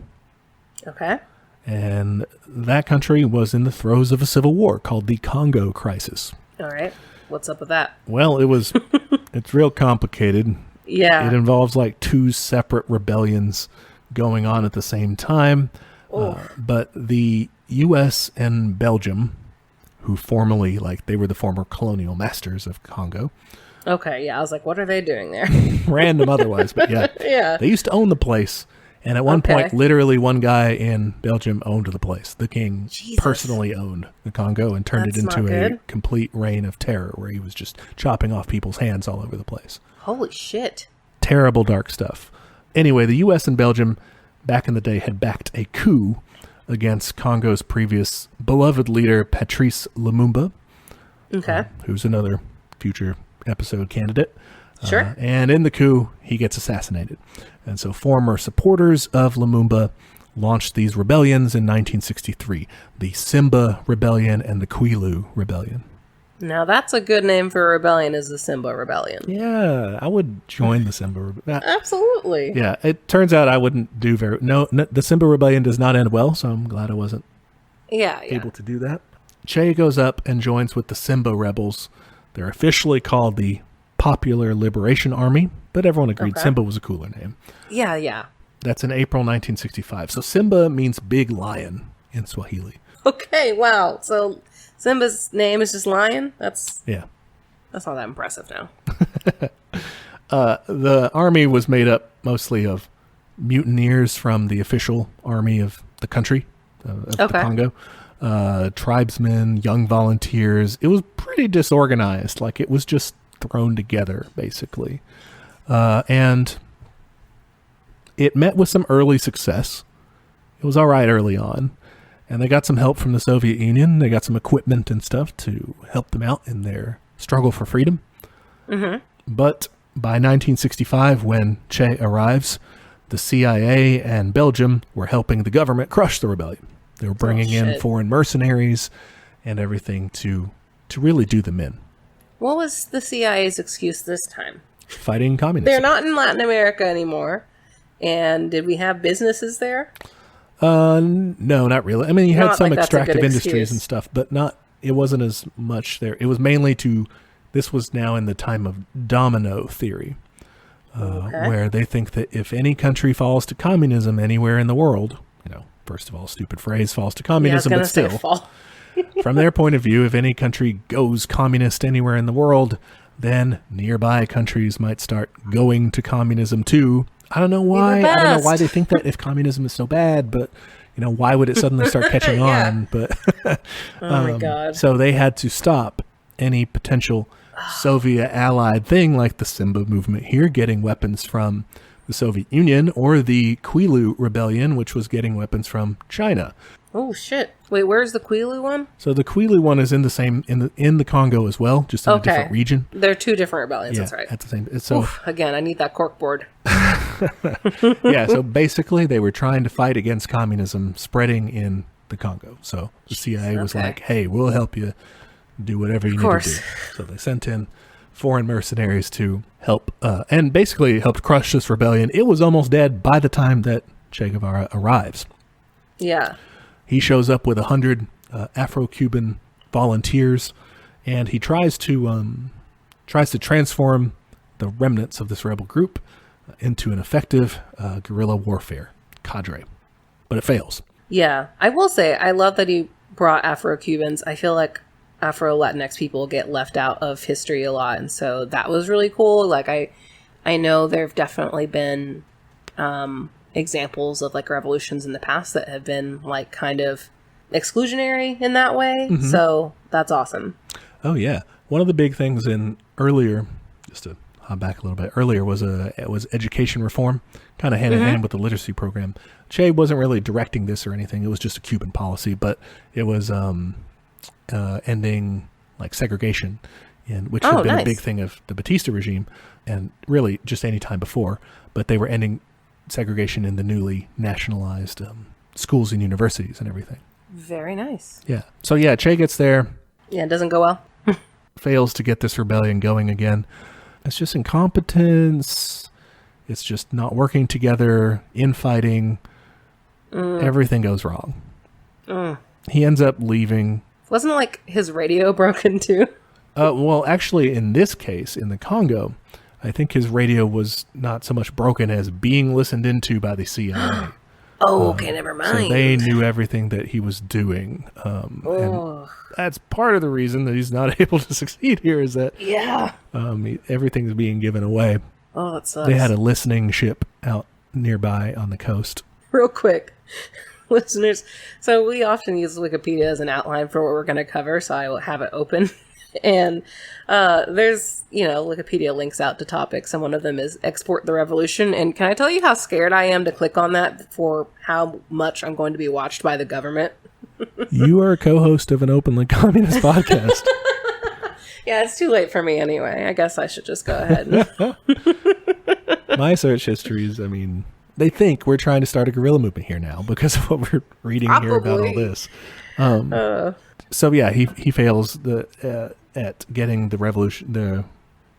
Okay. And that country was in the throes of a civil war called the Congo Crisis. All right. What's up with that? Well, it's real complicated. Yeah. It involves like two separate rebellions going on at the same time. But the U.S. and Belgium, who formerly, like, they were the former colonial masters of Congo. Okay, yeah. I was like, what are they doing there? Random otherwise, but yeah. Yeah. They used to own the place. And at one point, literally one guy in Belgium owned the place. The king personally owned the Congo and turned it into a complete reign of terror where he was just chopping off people's hands all over the place. Holy shit. Terrible, dark stuff. Anyway, the U.S. and Belgium back in the day had backed a coup against Congo's previous beloved leader, Patrice Lumumba. Okay. Who's another future episode candidate. Sure. And in the coup, he gets assassinated. And so former supporters of Lumumba launched these rebellions in 1963, the Simba Rebellion and the Kwilu Rebellion. Now that's a good name for a rebellion, is the Simba Rebellion. Yeah, I would join the Simba Rebellion. Absolutely. Yeah, it turns out I wouldn't do no, the Simba Rebellion does not end well, so I'm glad I wasn't able to do that. Che goes up and joins with the Simba rebels. They're officially called the Popular Liberation Army, but everyone agreed Simba was a cooler name. Yeah. That's in April 1965. So Simba means big lion in Swahili. Okay, wow. So Simba's name is just lion? That's not that impressive now. The army was made up mostly of mutineers from the official army of the country, of the Congo. Tribesmen, young volunteers. It was pretty disorganized. Like, it was just thrown together, basically. And it met with some early success. It was all right early on. And they got some help from the Soviet Union. They got some equipment and stuff to help them out in their struggle for freedom. Mm-hmm. But by 1965, when Che arrives, the CIA and Belgium were helping the government crush the rebellion. They were bringing in foreign mercenaries and everything to really do them in. What was the CIA's excuse this time? Fighting communism. They're not in Latin America anymore. And did we have businesses there? No, not really. I mean, you had some like extractive industries and stuff, but it wasn't as much there. It was mainly this was now in the time of domino theory, where they think that if any country falls to communism anywhere in the world, first of all, stupid phrase, falls to communism, but still, from their point of view, if any country goes communist anywhere in the world, then nearby countries might start going to communism too. I don't know why. I don't know why they think that if communism is so bad, but why would it suddenly start catching on? But oh my God. So they had to stop any potential Soviet allied thing like the Simba movement here getting weapons from the Soviet Union, or the Quilu rebellion, which was getting weapons from China. Oh shit! Wait, where's the Quilu one? So the Quilu one is in the Congo as well, just in a different region. They're two different rebellions. Yeah, that's right. At the same. So again, I need that corkboard. Yeah. So basically, they were trying to fight against communism spreading in the Congo. So the CIA was like, "Hey, we'll help you do whatever you need to do." So they sent in foreign mercenaries to help, and basically helped crush this rebellion. It was almost dead by the time that Che Guevara arrives. Yeah. He shows up with 100 Afro-Cuban volunteers, and he tries to transform the remnants of this rebel group into an effective guerrilla warfare cadre, but it fails. Yeah, I will say I love that he brought Afro-Cubans. I feel like Afro-Latinx people get left out of history a lot, and so that was really cool. Like I know there have definitely been examples of like revolutions in the past that have been like kind of exclusionary in that way. Mm-hmm. So that's awesome. Oh yeah. One of the big things in earlier, just to hop back a little bit earlier, was education reform, kind of hand in hand with the literacy program. Che wasn't really directing this or anything. It was just a Cuban policy, but it was ending like segregation, which had been a big thing of the Batista regime, and really just any time before. But they were ending segregation in the newly nationalized schools and universities and everything. Very nice. Yeah. So yeah, Che gets there. Yeah, it doesn't go well. Fails to get this rebellion going again. It's just incompetence. It's just not working together, infighting. Everything goes wrong. He ends up leaving. Wasn't like his radio broken too? Well, actually, in this case, in the Congo, I think his radio was not so much broken as being listened into by the CIA. Oh, okay, never mind. So they knew everything that he was doing. And that's part of the reason that he's not able to succeed here, is that everything's being given away. Oh, that sucks. They had a listening ship out nearby on the coast. Real quick, listeners. So we often use Wikipedia as an outline for what we're going to cover, so I will have it open. And there's, Wikipedia links out to topics, and one of them is Export the Revolution. And can I tell you how scared I am to click on that for how much I'm going to be watched by the government? You are a co-host of an openly communist podcast. Yeah, it's too late for me anyway. I guess I should just go ahead. My search histories, they think we're trying to start a guerrilla movement here now because of what we're reading here about all this. So yeah, he fails at getting the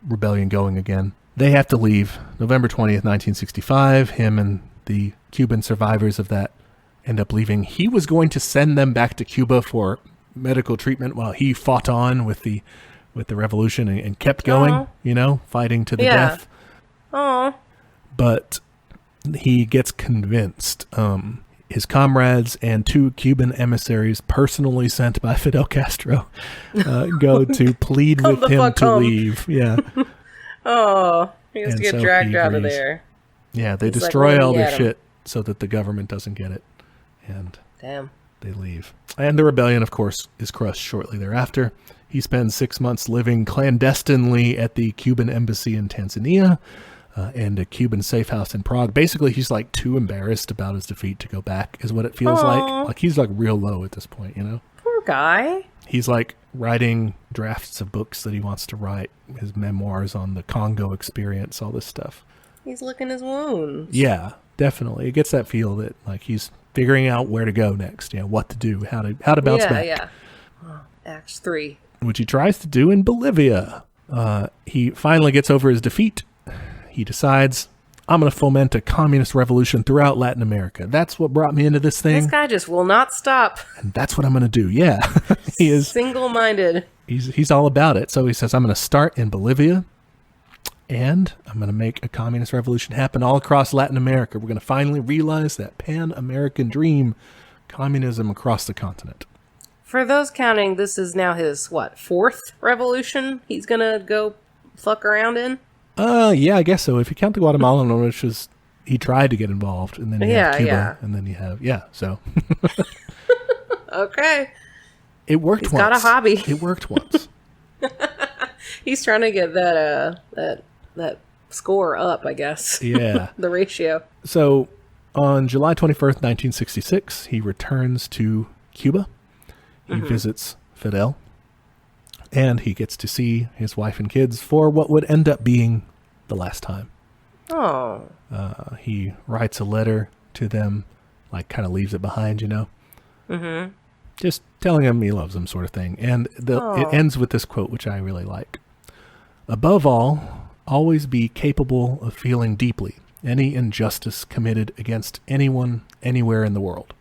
rebellion going again. They have to leave November 20th, 1965. Him and the Cuban survivors of that end up leaving. He was going to send them back to Cuba for medical treatment while he fought on with the revolution and kept going, fighting to the death. But he gets convinced. His comrades and 2 Cuban emissaries personally sent by Fidel Castro go to plead with him to leave. Yeah. He has to get dragged out of there. Yeah, they destroy all their shit so that the government doesn't get it. And damn. they leave. And the rebellion, of course, is crushed shortly thereafter. He spends 6 months living clandestinely at the Cuban embassy in Tanzania and a Cuban safe house in Prague. Basically, he's like too embarrassed about his defeat to go back, is what it feels like. Like he's like real low at this point, you know? Poor guy. He's like writing drafts of books that he wants to write, his memoirs on the Congo experience, all this stuff. He's licking his wounds. Yeah, definitely. It gets that feel that like he's figuring out where to go next, you know, what to do, how to bounce back. Yeah. Act 3. Which he tries to do in Bolivia. He finally gets over his defeat. He decides, I'm going to foment a communist revolution throughout Latin America. That's what brought me into this thing. This guy just will not stop. And that's what I'm going to do. Yeah. He is single-minded. He's all about it. So he says, I'm going to start in Bolivia, and I'm going to make a communist revolution happen all across Latin America. We're going to finally realize that Pan-American dream, communism across the continent. For those counting, this is now his, 4th revolution he's going to go fuck around in? Yeah, I guess so. If you count the Guatemalan one, which was, he tried to get involved, and then you have Cuba, and then you have, so. Okay. It worked He's once. got a hobby. It worked once. He's trying to get that score up, I guess. Yeah. The ratio. So, on July 21st, 1966, he returns to Cuba. He visits Fidel, and he gets to see his wife and kids for what would end up being the last time. Oh. He writes a letter to them, like kind of leaves it behind, you know? Mm-hmm. Just telling them he loves them, sort of thing. And it ends with this quote, which I really like. Above all, always be capable of feeling deeply any injustice committed against anyone, anywhere in the world.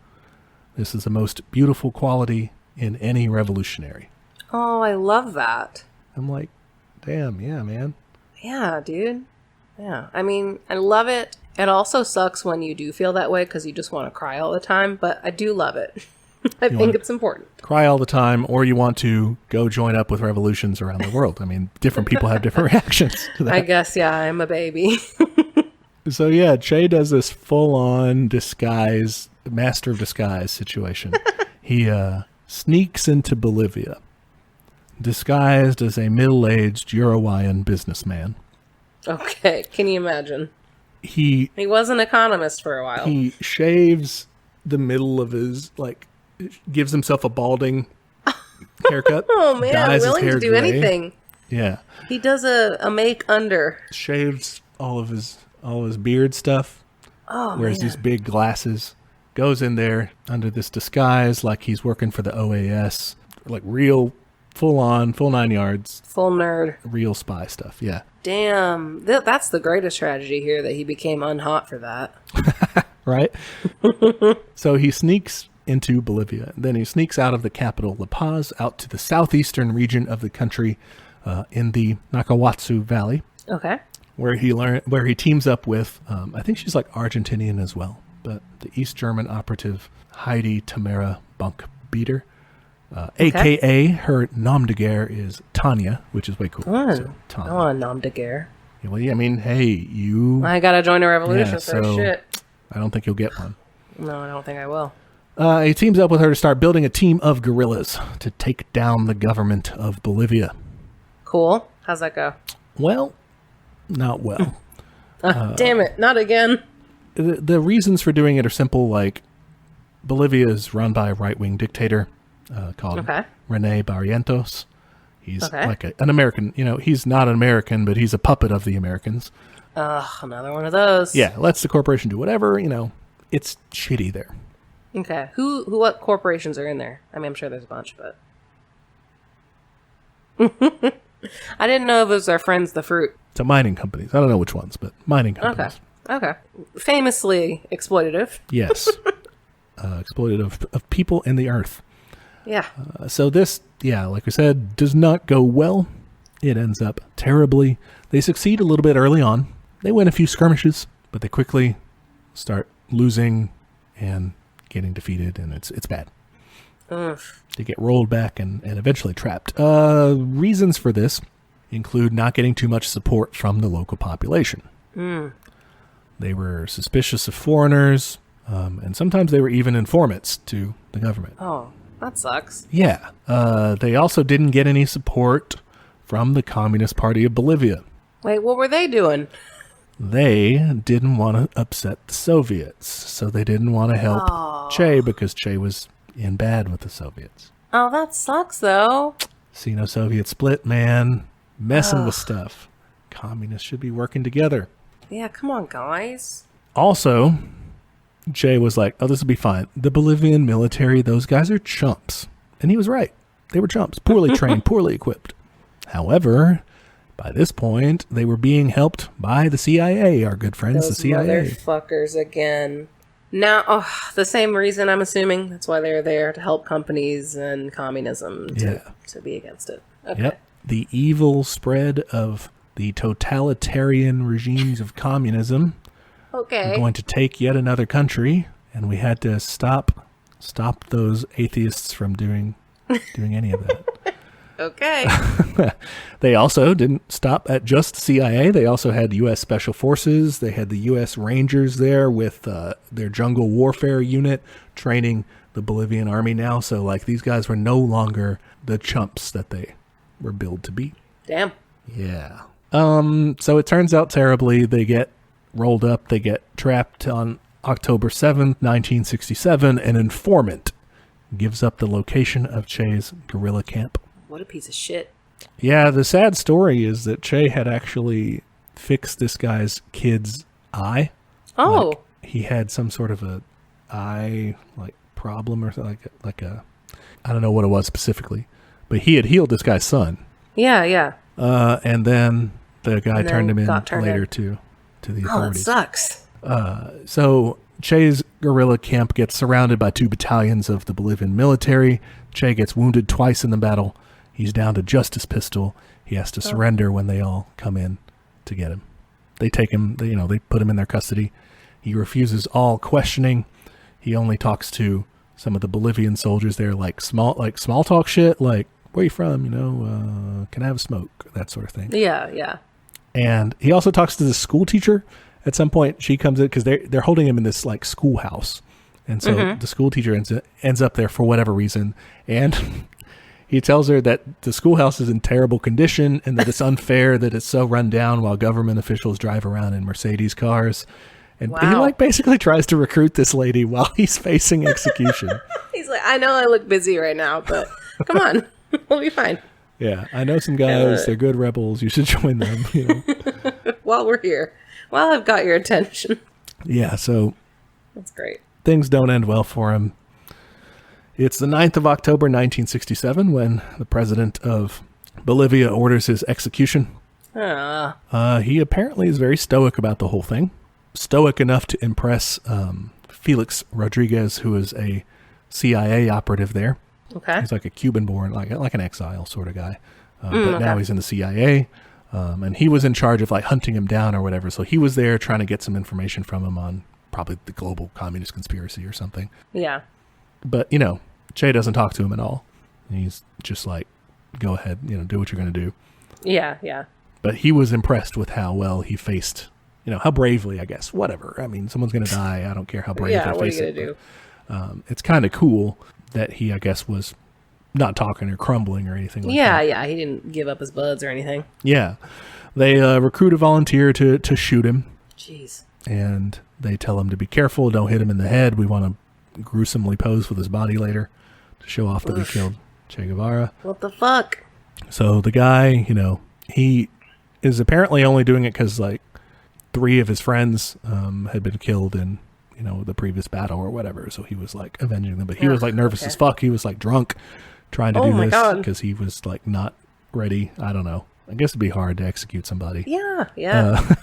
This is the most beautiful quality in any revolutionary. Oh, I love that. I'm like, damn, yeah, man. Yeah, dude. Yeah. I mean, I love it. It also sucks when you do feel that way because you just want to cry all the time, but I do love it. I think it's important. Cry all the time, or you want to go join up with revolutions around the world. I mean, different people have different reactions to that. I guess, yeah, I'm a baby. So, yeah, Che does this full-on disguise, master of disguise situation. He sneaks into Bolivia, disguised as a middle-aged Uruguayan businessman. Okay, can you imagine? He was an economist for a while. He shaves the middle of his, gives himself a balding haircut. Oh, man, willing to do anything. Yeah. He does a make under. Shaves all of his beard stuff. Oh, wears these big glasses. Goes in there under this disguise like he's working for the OAS. Like real, full 9 yards. Full nerd. Real spy stuff, yeah. Damn. That's the greatest tragedy here, that he became unhot for that. Right? So he sneaks into Bolivia. Then he sneaks out of the capital, La Paz, out to the southeastern region of the country in the Nacahuatsu Valley. Okay. Where he teams up with, I think she's like Argentinian as well, but the East German operative Heidi Tamara Bunkbeater, a.k.a. her nom de guerre is Tanya, which is way cool. So, Tanya. I want a nom de guerre. Yeah, well, yeah, I mean, hey, I gotta join a revolution shit. I don't think you'll get one. No, I don't think I will. He teams up with her to start building a team of guerrillas to take down the government of Bolivia. Cool. How's that go? Well, not well. Damn it, not again. The reasons for doing it are simple, like Bolivia is run by a right-wing dictator called Rene Barrientos. He's like an American, he's not an American, but he's a puppet of the Americans. Another one of those. Yeah, lets the corporation do whatever, it's shitty there. Okay. What corporations are in there? I mean, I'm sure there's a bunch, but I didn't know if it was our friends, the fruit. To mining companies. I don't know which ones, but mining companies. Okay. Famously exploitative. Yes. Exploitative of people and the earth. Yeah. So this, like we said, does not go well. It ends up terribly. They succeed a little bit early on. They win a few skirmishes, but they quickly start losing and getting defeated, and it's bad. Ugh. They get rolled back and eventually trapped. Reasons for this include not getting too much support from the local population. They were suspicious of foreigners, and sometimes they were even informants to the government. Oh, that sucks. Yeah. They also didn't get any support from the Communist Party of Bolivia. Wait, what were they doing? They didn't want to upset the Soviets, so they didn't want to help Che because Che was in bad with the Soviets. Oh, that sucks, though. Sino-Soviet split, man. Messing with stuff. Communists should be working together. Yeah, come on, guys. Also, Che was like, oh, this will be fine. The Bolivian military, those guys are chumps. And he was right. They were chumps. Poorly trained, poorly equipped. However, by this point, they were being helped by the CIA, our good friends, Those the CIA. motherfuckers again. Now, the same reason, I'm assuming. That's why they're there, to help companies and communism to be against it. Okay. Yep. The evil spread of the totalitarian regimes of communism. Okay. We're going to take yet another country, and we had to stop those atheists from doing any of that. Okay. They also didn't stop at just CIA. They also had U.S. Special Forces. They had the U.S. Rangers there with their jungle warfare unit training the Bolivian army now. So, like, these guys were no longer the chumps that they were billed to be. Damn. Yeah. So it turns out terribly. They get rolled up. They get trapped on October 7th, 1967. An informant gives up the location of Che's guerrilla camp. What a piece of shit. Yeah, the sad story is that Che had actually fixed this guy's kid's eye. Oh. Like, he had some sort of a eye problem or something, like a I don't know what it was specifically, but he had healed this guy's son. Yeah. And then the guy turned him in later to the authorities. Oh, that sucks. So Che's guerrilla camp gets surrounded by 2 battalions of the Bolivian military. Che gets wounded twice in the battle. He's down to just his pistol. He has to surrender when they all come in to get him. They take him, they put him in their custody. He refuses all questioning. He only talks to some of the Bolivian soldiers there, like small talk shit, like, where are you from? Can I have a smoke? That sort of thing. Yeah. And he also talks to the school teacher. At some point, she comes in because they're holding him in this like schoolhouse. And so the school teacher ends up there for whatever reason. And he tells her that the schoolhouse is in terrible condition and that it's unfair that it's so run down while government officials drive around in Mercedes cars. And he basically tries to recruit this lady while he's facing execution. He's like, I know I look busy right now, but come on, we'll be fine. Yeah, I know some guys. They're good rebels. You should join them. While we're here. While I've got your attention. Yeah, so that's great. Things don't end well for him. It's the 9th of October, 1967, when the president of Bolivia orders his execution. He apparently is very stoic about the whole thing. Stoic enough to impress Felix Rodriguez, who is a CIA operative there. Okay. He's like a Cuban-born, like an exile sort of guy. But now he's in the CIA. And he was in charge of like hunting him down or whatever. So he was there trying to get some information from him on probably the global communist conspiracy or something. Yeah. But, Che doesn't talk to him at all. He's just like, go ahead, do what you're going to do. Yeah. But he was impressed with how well he faced, how bravely, I guess. Whatever. I mean, someone's going to die. I don't care how brave they face it. Yeah, what are you going to do? It's kind of cool that he, I guess, was not talking or crumbling or anything like that. Yeah. He didn't give up his buds or anything. Yeah. They recruit a volunteer to shoot him. Jeez. And they tell him to be careful. Don't hit him in the head. We want to gruesomely pose with his body later to show off that we killed Che Guevara. What the fuck? So the guy, he is apparently only doing it because, like, 3 of his friends had been killed in, the previous battle or whatever. So he was, like, avenging them. But he was, like, nervous as fuck. He was, like, drunk trying to do this because he was, like, not ready. I don't know. I guess it'd be hard to execute somebody. Yeah.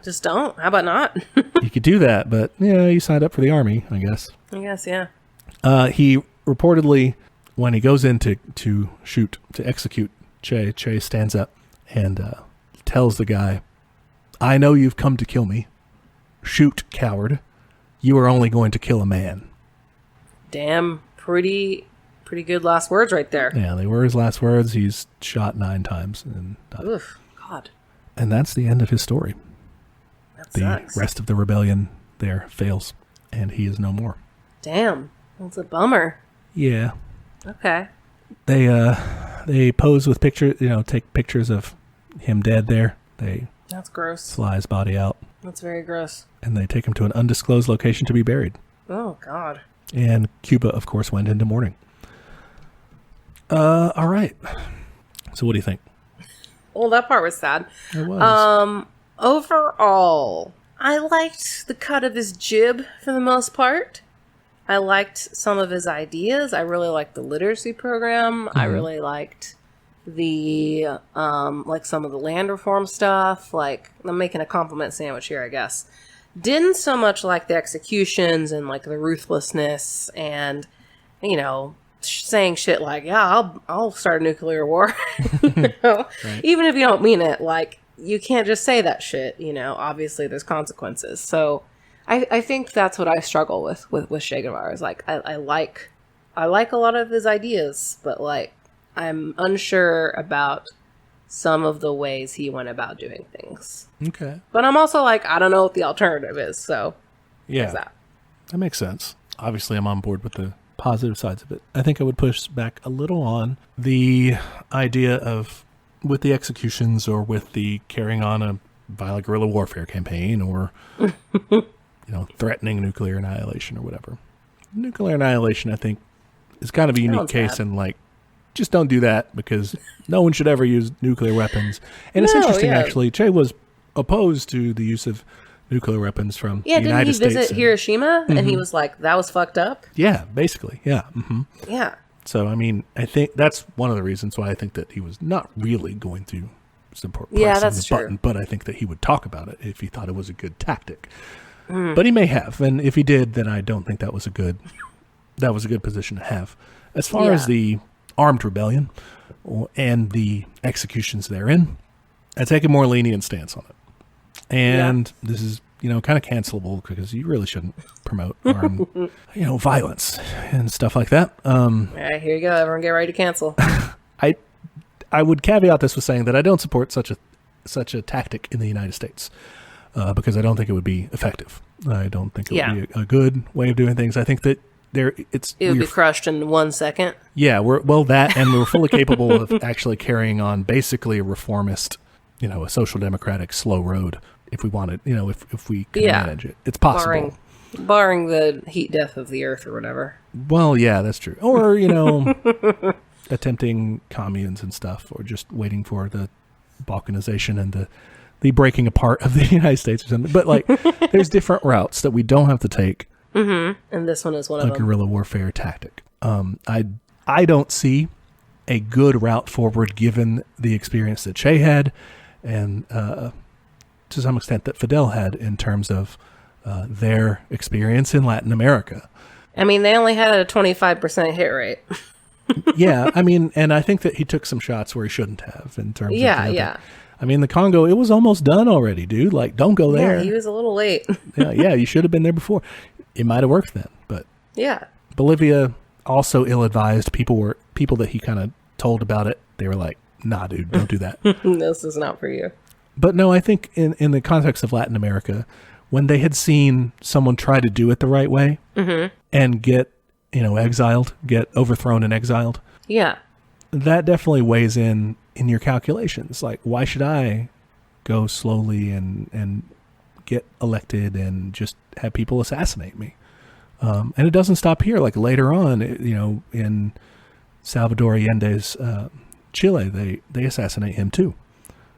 Just don't. How about not? You could do that, but, you signed up for the army, I guess. Yeah. He reportedly, when he goes in to execute Che stands up and tells the guy, I know you've come to kill me. Shoot, coward. You are only going to kill a man. Damn, pretty good last words right there. Yeah, they were his last words. He's shot 9 times and died. Oof, God. And that's the end of his story. That the sucks. rest of the rebellion there fails, and he is no more. Damn. That's a bummer. Yeah. Okay. They pose with pictures, take pictures of him dead there. That's gross. Fly his body out. That's very gross. And they take him to an undisclosed location to be buried. Oh, God. And Cuba, of course, went into mourning. All right. So what do you think? Well, that part was sad. It was. Overall, I liked the cut of his jib for the most part. I liked some of his ideas. I really liked the literacy program. I really liked the, some of the land reform stuff. Like, I'm making a compliment sandwich here, I guess. Didn't so much like the executions and, like, the ruthlessness and, saying shit like, yeah, I'll start a nuclear war. Right. Even if you don't mean it, like, you can't just say that shit, obviously there's consequences. So I think that's what I struggle with Che Guevara is like, I like a lot of his ideas, but like, I'm unsure about some of the ways he went about doing things. Okay. But I'm also like, I don't know what the alternative is. So yeah, that makes sense. Obviously I'm on board with the positive sides of it. I think I would push back a little on the idea of with the executions or with the carrying on a violent guerrilla warfare campaign or, threatening nuclear annihilation or whatever. Nuclear annihilation, I think, is kind of a unique case and like, just don't do that because no one should ever use nuclear weapons. And it's interesting, actually. Che was opposed to the use of nuclear weapons from the United States. Didn't he visit Hiroshima and he was like, that was fucked up? Yeah, basically. Yeah. Mm-hmm. Yeah. So, I mean, I think that's one of the reasons why I think that he was not really going to support pressing the button, but I think that he would talk about it if he thought it was a good tactic. But he may have, and if he did, then I don't think that was a good position to have. As far as the armed rebellion and the executions therein, I take a more lenient stance on it. And this is, kind of cancelable because you really shouldn't promote armed, violence and stuff like that. All right, here you go. Everyone get ready to cancel. I would caveat this with saying that I don't support such a tactic in the United States because I don't think it would be effective. I don't think it would be a good way of doing things. I think that it would be crushed in 1 second. Yeah, we're fully capable of actually carrying on basically a reformist, a social democratic slow road if we wanted, if we can manage it. It's possible. Barring the heat death of the earth or whatever. Well, yeah, that's true. Or, attempting communes and stuff, or just waiting for the balkanization and the breaking apart of the United States or something. But like, there's different routes that we don't have to take. Mm-hmm. And this one is one of them. A guerrilla warfare tactic. I don't see a good route forward given the experience that Che had and to some extent that Fidel had in terms of their experience in Latin America. I mean, they only had a 25% hit rate. Yeah, I mean, and I think that he took some shots where he shouldn't have in terms of... Yeah. I mean, the Congo, it was almost done already, dude. Like, don't go there. Yeah, he was a little late. yeah, you should have been there before. It might have worked then, but... Yeah. Bolivia, also ill-advised. People that he kind of told about it, they were like, nah, dude, don't do that. This is not for you. But no, I think in the context of Latin America, when they had seen someone try to do it the right way and get, exiled, get overthrown and exiled. Yeah. That definitely weighs in your calculations. Like, why should I go slowly and get elected and just have people assassinate me? And it doesn't stop here. Like later on, in Salvador Allende's Chile, they assassinate him too.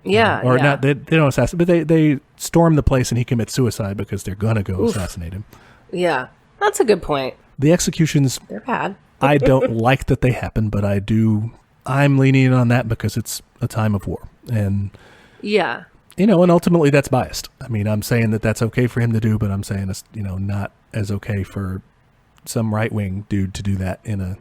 Yeah. Not, they don't assassinate, but they storm the place and he commits suicide because they're going to go assassinate him. Yeah. That's a good point. The executions, they're bad. I don't like that they happen, but I'm leaning on that because it's a time of war. And yeah. And ultimately that's biased. I mean, I'm saying that that's okay for him to do, but I'm saying it's, not as okay for some right-wing dude to do that in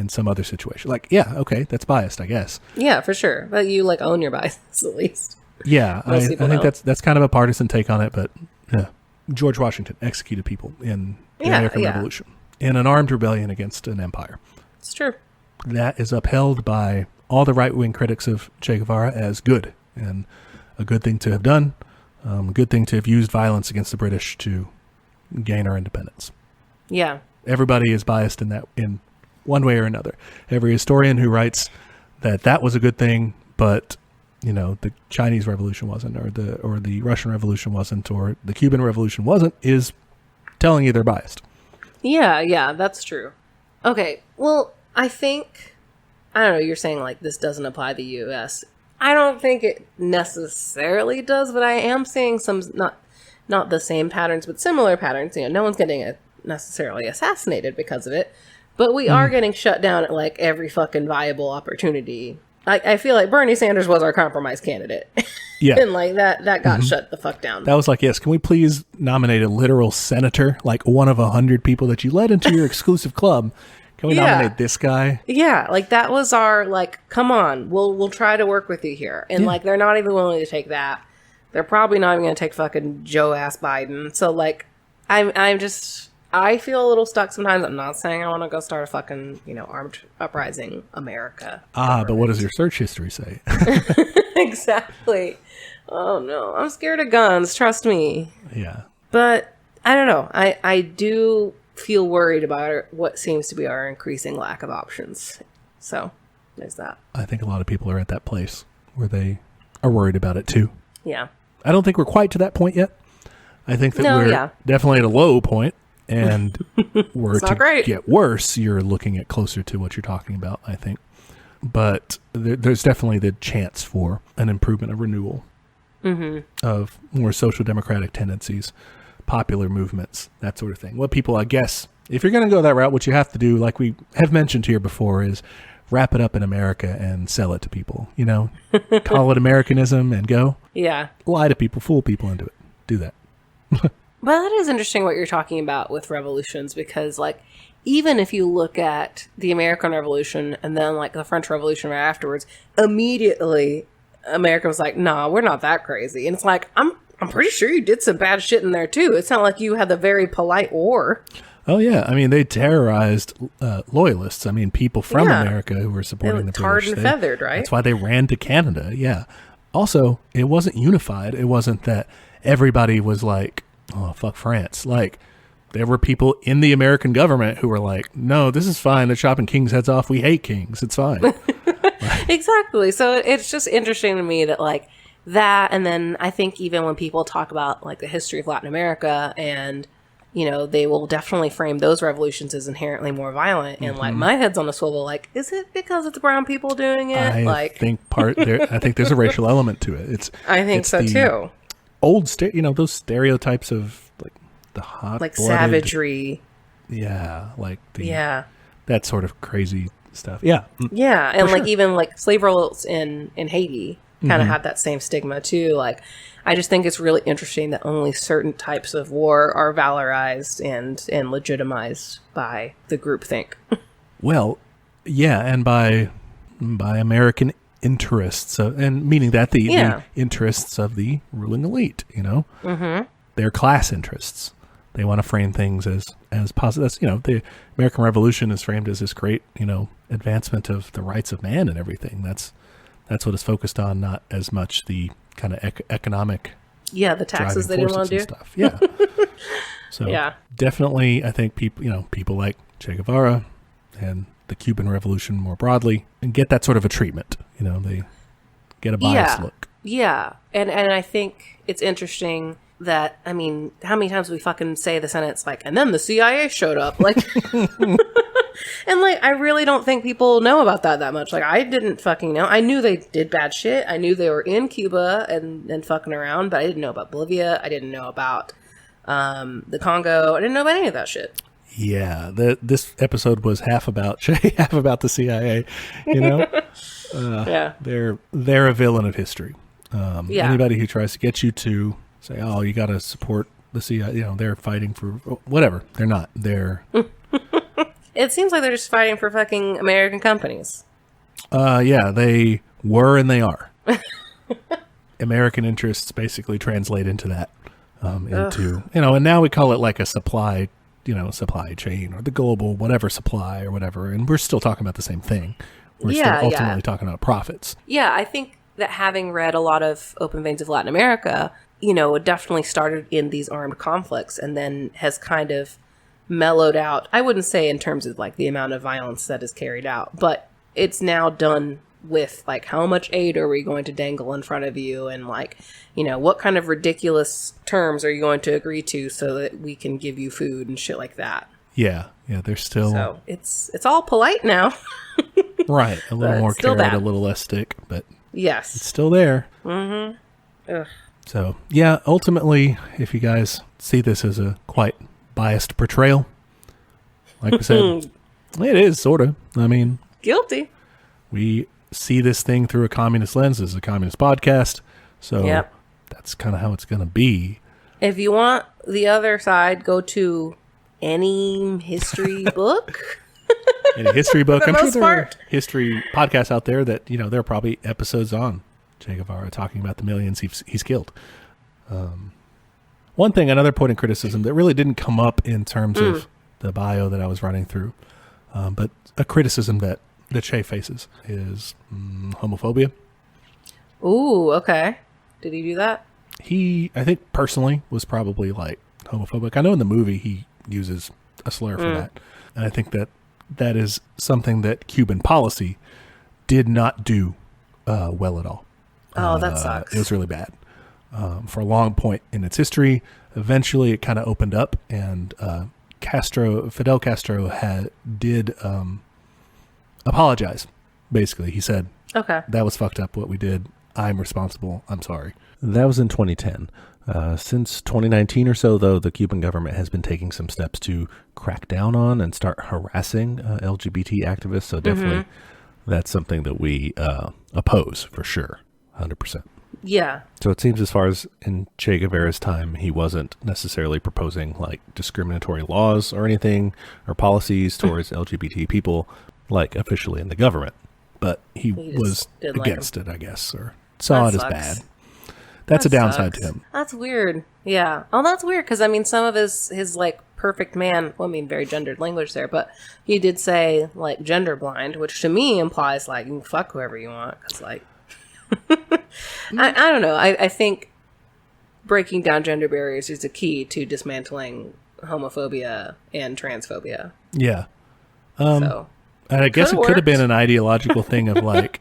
some other situation. Like, yeah, okay, that's biased, I guess. Yeah, for sure. But you own your biases at least. Yeah, I think that's kind of a partisan take on it, but yeah. George Washington executed people in the American Revolution in an armed rebellion against an empire. It's true. That is upheld by all the right-wing critics of Che Guevara as good and a good thing to have done, a good thing to have used violence against the British to gain our independence. Yeah. Everybody is biased in one way or another. Every historian who writes that was a good thing, but the Chinese Revolution wasn't, or the Russian Revolution wasn't, or the Cuban Revolution wasn't, is telling you they're biased. Yeah, that's true. Okay, well, I think, I don't know, you're saying like this doesn't apply to the U.S. I don't think it necessarily does, but I am seeing some, not the same patterns, but similar patterns. No one's getting necessarily assassinated because of it, but we are getting shut down at like every fucking viable opportunity. I feel like Bernie Sanders was our compromise candidate. Yeah. And like that got shut the fuck down. That was like, yes, can we please nominate a literal senator, like one of 100 people that you let into your exclusive club? Can we nominate this guy? Yeah, like that was our, like, come on, we'll try to work with you here. And like they're not even willing to take that. They're probably not even going to take fucking Joe ass Biden. So like I feel a little stuck sometimes. I'm not saying I want to go start a fucking, armed uprising America. But what does your search history say? Exactly. Oh no, I'm scared of guns. Trust me. Yeah. But I don't know. I do feel worried about what seems to be our increasing lack of options. So there's that. I think a lot of people are at that place where they are worried about it too. Yeah. I don't think we're quite to that point yet. I think that we're definitely at a low point. And were to get worse, you're looking at closer to what you're talking about, I think. But there's definitely the chance for an improvement, of renewal of more social democratic tendencies, popular movements, that sort of thing. What people, I guess, if you're going to go that route, what you have to do, like we have mentioned here before, is wrap it up in America and sell it to people. Call it Americanism and go. Yeah. Lie to people, fool people into it. Do that. Well, that is interesting what you're talking about with revolutions, because like even if you look at the American Revolution and then like the French Revolution right afterwards, immediately America was like, nah, we're not that crazy. And it's like, I'm pretty sure you did some bad shit in there too. It's not like you had the very polite war. Oh yeah, I mean they terrorized loyalists. I mean people from America who were supporting the British. Tarred and feathered, right? That's why they ran to Canada. Yeah. Also, it wasn't unified. It wasn't that everybody was like, oh, fuck France. Like, there were people in the American government who were like, no, this is fine. They're chopping kings' heads off. We hate kings. It's fine. Exactly. So it's just interesting to me that, like, that, and then I think even when people talk about, like, the history of Latin America, and, they will definitely frame those revolutions as inherently more violent. And, like, my head's on a swivel. Like, is it because it's brown people doing it? I think there's a racial element to it. I think so, too. Old, those stereotypes of like the hot, like savagery. Yeah, like that sort of crazy stuff. Yeah, and like even like slave roles in Haiti kind of had that same stigma too. Like, I just think it's really interesting that only certain types of war are valorized and legitimized by the groupthink. Well, yeah, and by American interests, and meaning that the interests of the ruling elite, their class interests. They want to frame things as positive. That's, the American Revolution is framed as this great, advancement of the rights of man and everything. That's what it's focused on, not as much the kind of economic. Yeah, the taxes they didn't want to do. Stuff. Yeah. So definitely, I think people like Che Guevara and the Cuban Revolution more broadly, and get that sort of a treatment. They get a biased look. Yeah. And I think it's interesting that, I mean, how many times we fucking say the sentence like, and then the CIA showed up. Like, and like, I really don't think people know about that much. Like, I didn't fucking know. I knew they did bad shit. I knew they were in Cuba and fucking around, but I didn't know about Bolivia. I didn't know about the Congo. I didn't know about any of that shit. Yeah, this episode was half about Che, half about the CIA. They're a villain of history. Anybody who tries to get you to say, "Oh, you got to support the CIA," they're fighting for whatever. They're not. They're. It seems like they're just fighting for fucking American companies. Yeah, they were and they are. American interests basically translate into that. And now we call it like a supply chain or the global whatever supply or whatever, and we're still talking about the same thing. We're still ultimately talking about profits. Yeah, I think that having read a lot of Open Veins of Latin America, it definitely started in these armed conflicts and then has kind of mellowed out. I wouldn't say in terms of like the amount of violence that is carried out, but it's now done with like how much aid are we going to dangle in front of you, and like, you know, what kind of ridiculous terms are you going to agree to so that we can give you food and shit like that. Yeah, they're still... So it's all polite now. Right, a little more carrot, bad. a little less stick, but yes, it's still there. Mm-hmm. Ugh. So, yeah, ultimately, if you guys see this as a quite biased portrayal, like we said, it is, sort of. I mean... Guilty. We see this thing through a communist lens. This is a communist podcast, so yep. That's kind of how it's going to be. If you want the other side, go to any history book. Any history book. For the I'm most sure there part. are history podcasts out there that, you know, there are probably episodes on Che Guevara talking about the millions he's killed. One thing, another point of criticism that really didn't come up in terms of the bio that I was running through, but a criticism that Che faces is homophobia. Ooh, okay. Did he do that? He, I think personally, was probably like homophobic. I know in the movie he uses a slur for that. And I think that is something that Cuban policy did not do well at all. Oh, that sucks. It was really bad. For a long point in its history, eventually it kind of opened up, and Fidel Castro did apologize. Basically, he said, okay, that was fucked up what we did. I'm responsible. I'm sorry. That was in 2010. Since 2019 or so, though, the Cuban government has been taking some steps to crack down on and start harassing LGBT activists. So definitely that's something that we oppose for sure. 100%. Yeah. So it seems as far as in Che Guevara's time, he wasn't necessarily proposing like discriminatory laws or anything or policies towards LGBT people, like officially in the government. But he was against it, I guess, or saw it as bad. That's a downside to him. That's weird. Yeah. Oh, that's weird. Because, I mean, some of his like, perfect man, well, I mean, very gendered language there, but he did say, like, gender blind, which to me implies, like, you can fuck whoever you want. Because, like, I don't know. I think breaking down gender barriers is a key to dismantling homophobia and transphobia. Yeah. So, and I guess it could have been an ideological thing of, like,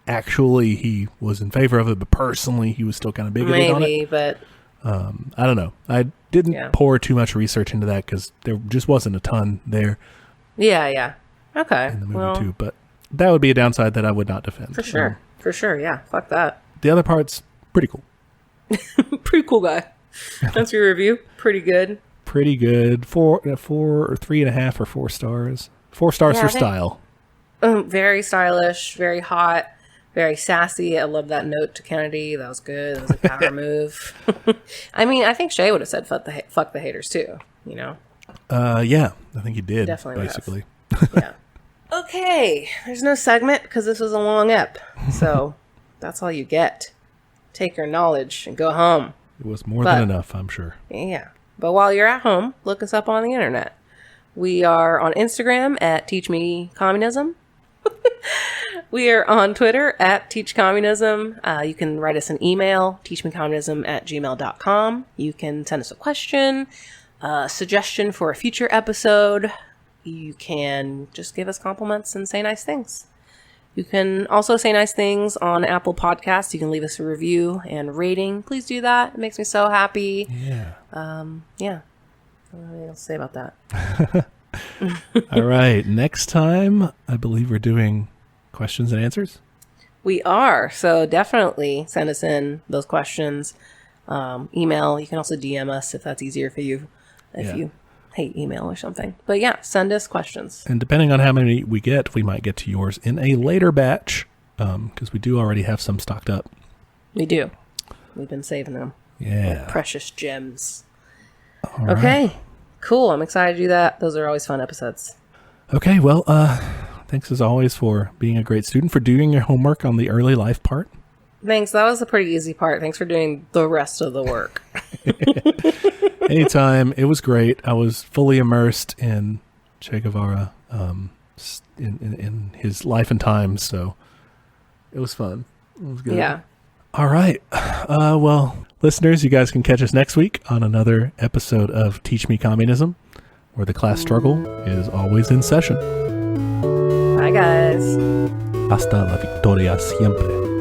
actually he was in favor of it, but personally he was still kind of bigoted on it. Maybe, but I don't know. I didn't pour too much research into that because there just wasn't a ton there. Yeah. Okay. In the movie too, but that would be a downside that I would not defend. For sure. For sure. Yeah. Fuck that. The other part's pretty cool. Pretty cool guy. That's your review. Pretty good. Pretty good. 4 or 3.5 or 4 stars. 4 stars for style. Very stylish. Very hot. Very sassy. I love that note to Kennedy. That was good. That was a power move. I mean, I think Che would have said fuck the haters too, you know? Yeah. I think he did, definitely basically. Yeah. Okay. There's no segment because this was a long ep. So that's all you get. Take your knowledge and go home. It was more than enough, I'm sure. Yeah. But while you're at home, look us up on the internet. We are on Instagram at teachmecommunism. We are on Twitter at teachcommunism. You can write us an email, teachmecommunism@gmail.com. You can send us a question, a suggestion for a future episode. You can just give us compliments and say nice things. You can also say nice things on Apple Podcasts. You can leave us a review and rating. Please do that. It makes me so happy. Yeah. Yeah. What else to say about that? All right. Next time, I believe we're doing questions and answers. We are. So definitely send us in those questions. Email. You can also DM us if that's easier for you. If you hate email or something. But yeah, send us questions. And depending on how many we get, we might get to yours in a later batch because we do already have some stocked up. We do. We've been saving them. Yeah. Like precious gems. All okay. Right. Cool. I'm excited to do that. Those are always fun episodes. Okay. Well, thanks as always for being a great student, for doing your homework on the early life part. Thanks. That was a pretty easy part. Thanks for doing the rest of the work. Anytime. It was great. I was fully immersed in Che Guevara, in his life and times. So it was fun. It was good. Yeah. All right. Well, listeners, you guys can catch us next week on another episode of Teach Me Communism. where the class struggle is always in session. Bye, guys. Hasta la victoria siempre.